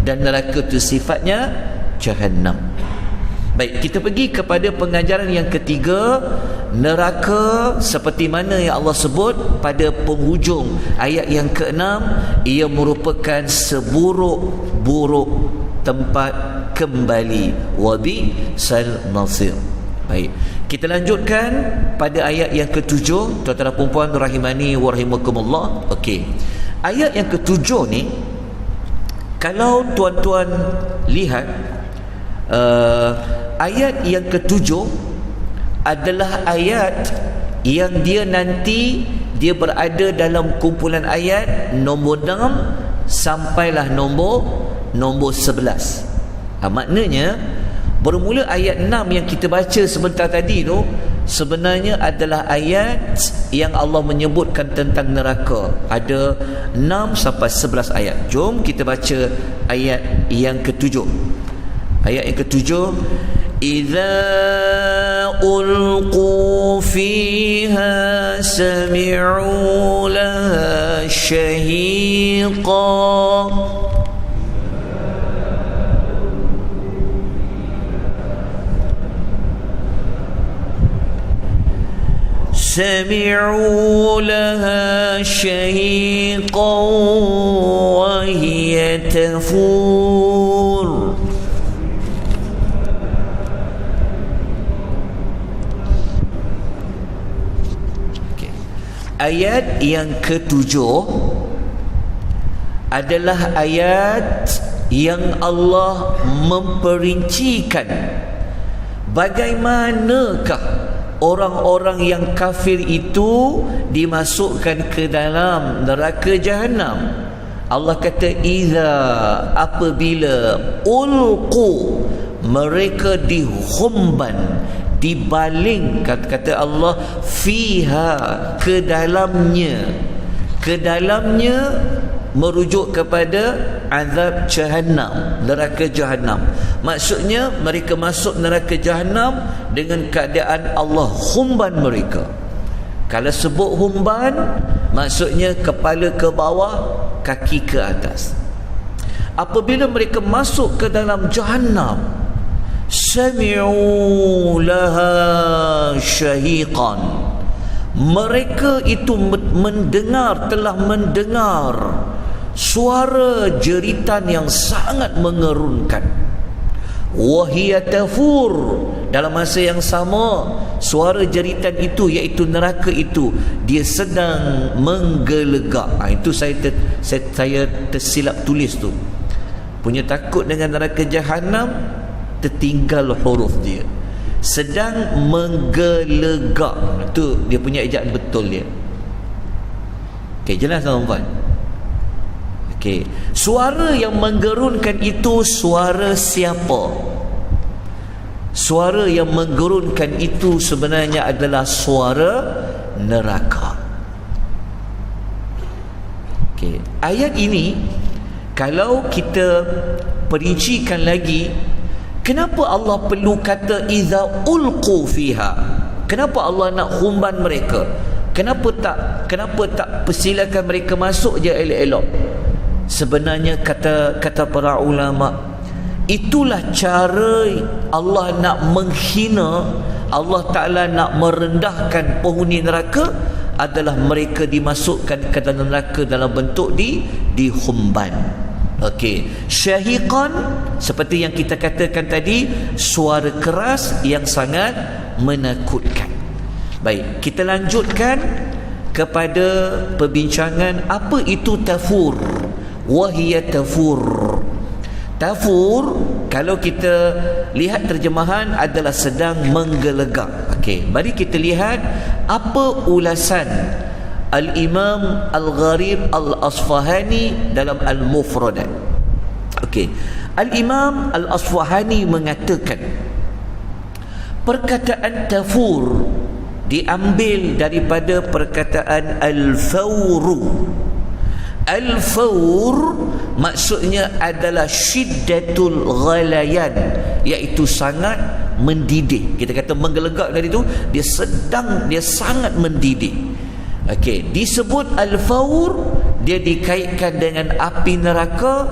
dan neraka itu sifatnya jahannam. Baik, kita pergi kepada pengajaran yang ketiga. Neraka seperti mana yang Allah sebut pada penghujung ayat yang ke-6, ia merupakan seburuk-buruk tempat kembali. Wabi sal nasir. Baik, kita lanjutkan pada ayat yang ke-7. Tuan-tuan dan puan-puan rahimani wa rahimakumullah. Okey, ayat yang ke-7 ni, kalau tuan-tuan lihat, ayat yang ke-7 adalah ayat yang dia nanti dia berada dalam kumpulan ayat nombor 6 sampailah nombor 11. Maknanya bermula ayat 6 yang kita baca sebentar tadi tu sebenarnya adalah ayat yang Allah menyebutkan tentang neraka. Ada 6 sampai 11 ayat. Jom kita baca ayat yang ke-7. Ayat yang ke-7, إِذَا أُلْقُوا فِيهَا سَمِعُوا لَهَا شَهِيقًا سَمِعُوا لَهَا شَهِيقًا وَهِيَ تَفُورُ. Ayat yang ke-7 adalah ayat yang Allah memperincikan bagaimanakah orang-orang yang kafir itu dimasukkan ke dalam neraka jahannam. Allah kata, iza, apabila ulqu, mereka dihumban, dibaling, kata Allah, fiha, ke dalamnya. Ke dalamnya merujuk kepada azab jahannam, neraka jahannam. Maksudnya mereka masuk neraka jahannam dengan keadaan Allah humban mereka. Kalau sebut humban, maksudnya kepala ke bawah, kaki ke atas. Apabila mereka masuk ke dalam jahannam, sami'u laha syahiqan, mereka itu telah mendengar suara jeritan yang sangat mengerunkan. Wahiya tafur, dalam masa yang sama suara jeritan itu, iaitu neraka itu, dia sedang menggelegak. Itu saya tersilap tulis tu. Punya takut dengan neraka jahanam, tertinggal huruf dia, sedang menggelegak. Itu dia punya ejaan betul dia. Okey, jelas tuan-tuan? Okey, suara yang menggerunkan itu suara siapa? Suara yang menggerunkan itu sebenarnya adalah suara neraka. Okey, ayat ini kalau kita perincikan lagi, kenapa Allah perlu kata iza ulqu fiha? Kenapa Allah nak humban mereka? Kenapa tak persilakan mereka masuk je elok-elok? Sebenarnya kata para ulama, itulah cara Allah nak menghina, Allah Ta'ala nak merendahkan penghuni neraka, adalah mereka dimasukkan ke dalam neraka dalam bentuk dihumban. Okey, syahiqan, seperti yang kita katakan tadi, suara keras yang sangat menakutkan. Baik, kita lanjutkan kepada perbincangan apa itu tafur. Wahiya tafur. Tafur, kalau kita lihat terjemahan, adalah sedang menggelegak. Okey, mari kita lihat apa ulasan Al-Imam Al-Gharib Al-Asfahani dalam Al-Mufradat. Okey, Al-Imam Al-Asfahani mengatakan perkataan tafur diambil daripada perkataan al-fawru. Al-fawr maksudnya adalah syiddatul ghalayan, iaitu sangat mendidih. Kita kata menggelegak tadi tu, dia sangat mendidih. Okey, disebut al-fawr, dia dikaitkan dengan api neraka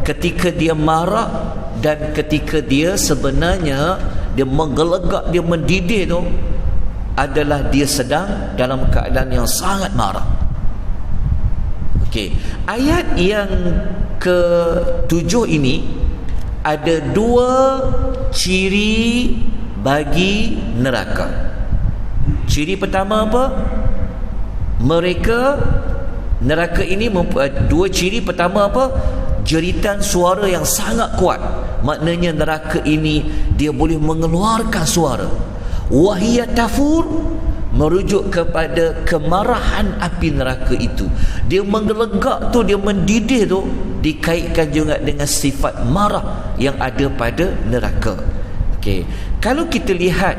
ketika dia marah dan ketika dia sebenarnya dia menggelegak, dia mendidih tu adalah dia sedang dalam keadaan yang sangat marah. Okey, ayat yang ke-7 ini ada 2 ciri bagi neraka. Ciri pertama apa? Neraka ini 2 ciri. Pertama apa? Jeritan suara yang sangat kuat. Maknanya neraka ini dia boleh mengeluarkan suara. Wahia tafur, merujuk kepada kemarahan api neraka itu. Dia menggelegak tu, dia mendidih tu, dikaitkan juga dengan sifat marah yang ada pada neraka. Okey, kalau kita lihat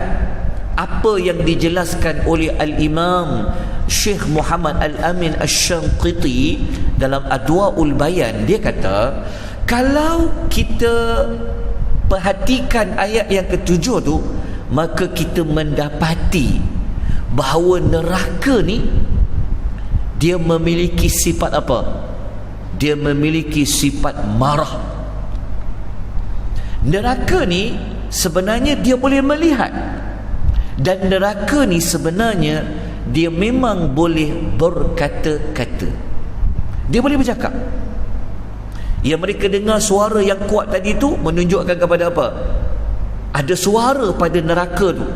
apa yang dijelaskan oleh Al-Imam Syekh Muhammad Al-Amin Asy-Syanqiti dalam Adwaul Bayan, dia kata kalau kita perhatikan ayat yang ke-7 tu, maka kita mendapati bahawa neraka ni dia memiliki sifat apa? Dia memiliki sifat marah. Neraka ni sebenarnya dia boleh melihat, dan neraka ni sebenarnya dia memang boleh berkata-kata. Dia boleh bercakap. Yang mereka dengar suara yang kuat tadi tu menunjukkan kepada apa? Ada suara pada neraka tu.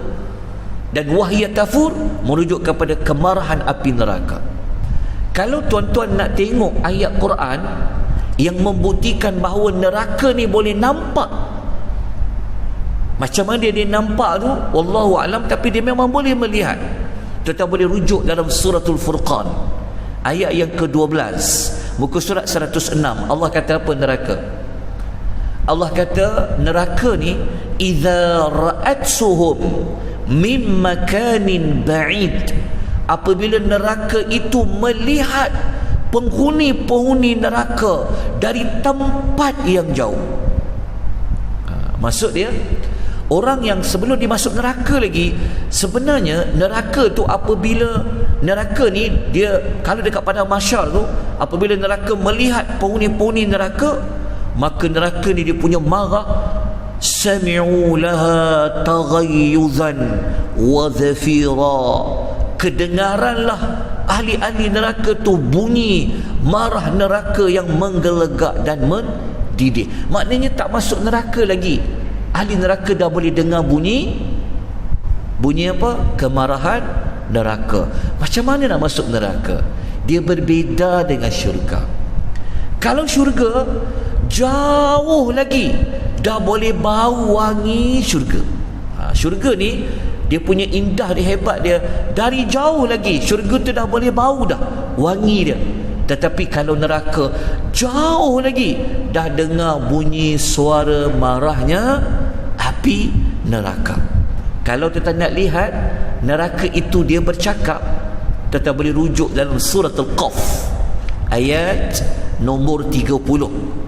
Dan wahiyat tafur merujuk kepada kemarahan api neraka. Kalau tuan-tuan nak tengok ayat Quran yang membuktikan bahawa neraka ni boleh nampak, macam mana dia nampak tu wallahu alam, tapi dia memang boleh melihat. Tuan-tuan boleh rujuk dalam suratul Furqan ayat yang ke-12, muka surat 106. Allah kata apa neraka? Allah kata neraka ni idza ra'atsuhum min makanin ba'id, apabila neraka itu melihat penghuni-penghuni neraka dari tempat yang jauh. Maksud dia, orang yang sebelum dia masuk neraka lagi, sebenarnya neraka tu apabila neraka ni dia, kalau dekat padang mahsyar tu, apabila neraka melihat penghuni-penghuni neraka, maka neraka ni dia punya marah. Sami'u laha taghayyuzan wa zafira, kedengaranlah ahli-ahli neraka tu bunyi marah neraka yang menggelegak dan mendidih. Maknanya tak masuk neraka lagi, ahli neraka dah boleh dengar bunyi apa? Kemarahan neraka. Macam mana nak masuk neraka? Dia berbeza dengan syurga. Kalau syurga jauh lagi dah boleh bau wangi syurga. Syurga ni dia punya indah, dia hebat, dia dari jauh lagi syurga tu dah boleh bau dah wangi dia. Tetapi kalau neraka jauh lagi dah dengar bunyi suara marahnya api neraka. Kalau kita nak lihat neraka itu dia bercakap, kita boleh rujuk dalam surah Al-Qaf ayat nombor 30.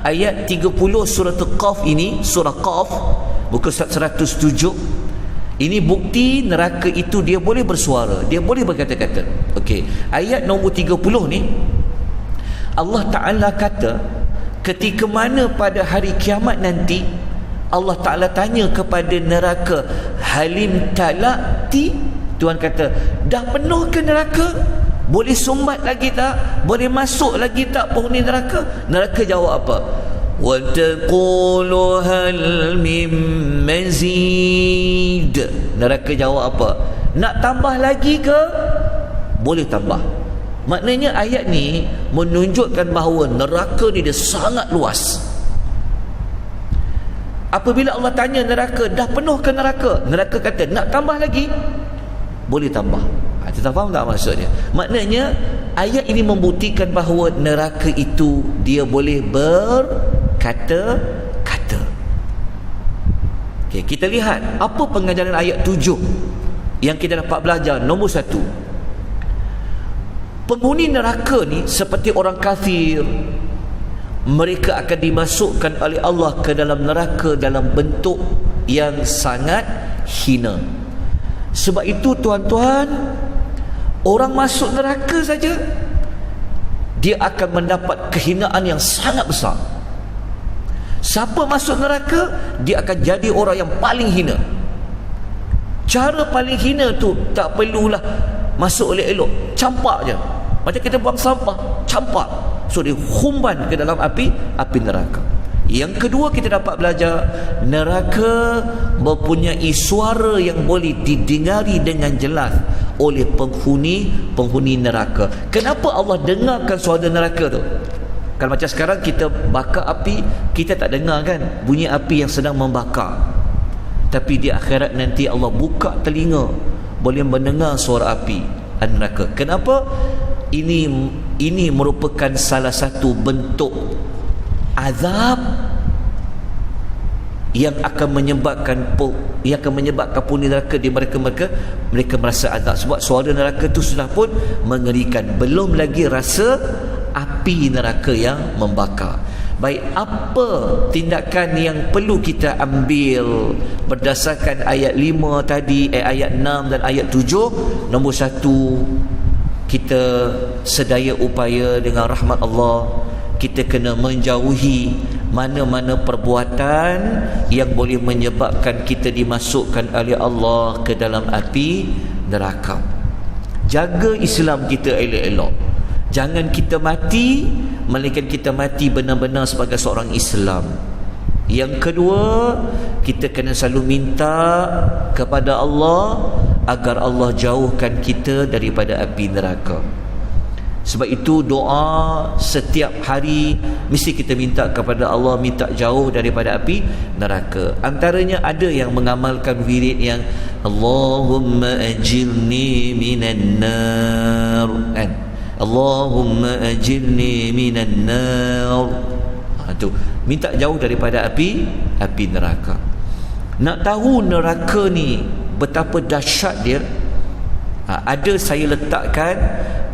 Ayat 30 surah Al-Qaf ini, surah Qaf muka surat 107. Ini bukti neraka itu dia boleh bersuara, dia boleh berkata-kata. Okey, ayat nombor 30 ni Allah Ta'ala kata ketika mana pada hari kiamat nanti Allah Ta'ala tanya kepada neraka, halim talati, Tuhan kata dah penuh ke neraka? Boleh sumbat lagi tak? Boleh masuk lagi tak penghuni neraka? Neraka jawab apa? Wa taqulu hal mim mazid. Neraka jawab apa? Nak tambah lagi ke? Boleh tambah. Maknanya ayat ni menunjukkan bahawa neraka ni dia sangat luas. Apabila Allah tanya neraka, dah penuh ke neraka? Neraka kata nak tambah lagi? Boleh tambah. Kita faham tak maksudnya? Maknanya ayat ini membuktikan bahawa neraka itu dia boleh berkata-kata. Okey, kita lihat apa pengajaran ayat 7 yang kita dapat belajar. Nombor 1, Penghuni neraka ni seperti orang kafir. Mereka akan dimasukkan oleh Allah ke dalam neraka dalam bentuk yang sangat hina. Sebab itu tuan-tuan, orang masuk neraka saja dia akan mendapat kehinaan yang sangat besar. Siapa masuk neraka, dia akan jadi orang yang paling hina. Cara paling hina tu tak perlulah masuk elok-elok, campak je. Macam kita buang sampah, campak. So dia humban ke dalam api neraka. Yang kedua, kita dapat belajar neraka mempunyai suara yang boleh didengari dengan jelas oleh penghuni neraka. Kenapa Allah dengarkan suara neraka tu? Kalau macam sekarang kita bakar api, kita tak dengar kan bunyi api yang sedang membakar. Tapi di akhirat nanti Allah buka telinga, boleh mendengar suara api neraka. Kenapa? Ini merupakan salah satu bentuk azab yang akan menyebabkan penghuni neraka di mereka merasa azab. Sebab suara neraka itu sudah pun mengerikan, belum lagi rasa api neraka yang membakar. Baik, apa tindakan yang perlu kita ambil berdasarkan ayat 5 tadi, ayat 6 dan ayat 7? Nombor 1, kita sedaya upaya dengan rahmat Allah, kita kena menjauhi mana-mana perbuatan yang boleh menyebabkan kita dimasukkan oleh Allah ke dalam api neraka. Jaga Islam kita elok-elok. Jangan kita mati melainkan kita mati benar-benar sebagai seorang Islam. Yang kedua, kita kena selalu minta kepada Allah agar Allah jauhkan kita daripada api neraka. Sebab itu doa setiap hari mesti kita minta kepada Allah, minta jauh daripada api neraka. Antaranya ada yang mengamalkan wirid yang Allahumma ajirni minan nar, kan? Allahumma ajirni minan nar. Tu minta jauh daripada api neraka. Nak tahu neraka ni betapa dahsyat dia, ada saya letakkan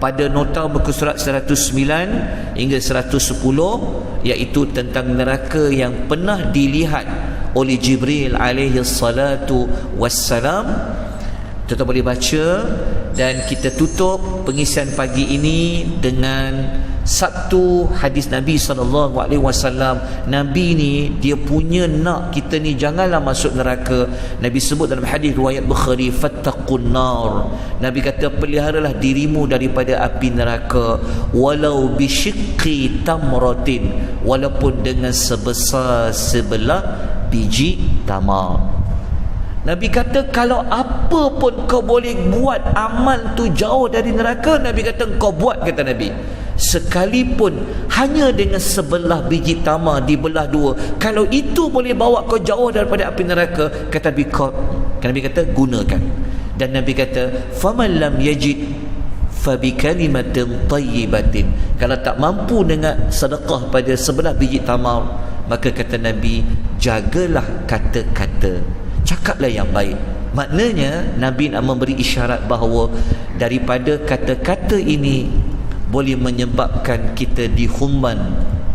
pada nota muka surat 109 hingga 110, iaitu tentang neraka yang pernah dilihat oleh Jibril alaihi salatu wassalam. Kita boleh baca, dan kita tutup pengisian pagi ini dengan satu hadis Nabi SAW. Nabi ni dia punya nak kita ni janganlah masuk neraka. Nabi sebut dalam hadis riwayat Bukhari, fattaqun nar. Nabi kata, peliharalah dirimu daripada api neraka, walau bisyiqqi tamratin, walaupun dengan sebesar sebelah biji tamar. Nabi kata, kalau apa pun kau boleh buat amal tu jauh dari neraka, Nabi kata kau buat, kata Nabi. Sekalipun hanya dengan sebelah biji tamar dibelah dua, kalau itu boleh bawa kau jauh daripada api neraka, kata Nabi kata gunakan. Dan Nabi kata, faman lam yajid fabi kalimatin tayyibatin, kalau tak mampu dengan sedekah pada sebelah biji tamar, maka kata Nabi, jagalah kata-kata, cakaplah yang baik. Maknanya Nabi nak memberi isyarat bahawa daripada kata-kata ini boleh menyebabkan kita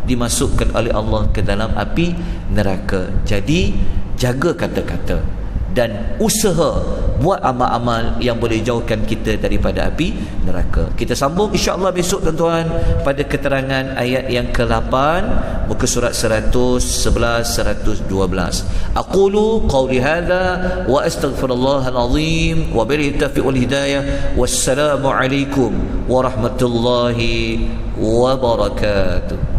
dimasukkan oleh Allah ke dalam api neraka. Jadi jaga kata-kata dan usaha buat amal-amal yang boleh jauhkan kita daripada api neraka. Kita sambung insya-Allah besok tuan-tuan pada keterangan ayat yang ke-8 muka surat 111 112. Aqulu qawli hadza wa astaghfirullahal azim wa bihi taufiq wal hidayah. Wassalamu alaikum warahmatullahi wabarakatuh.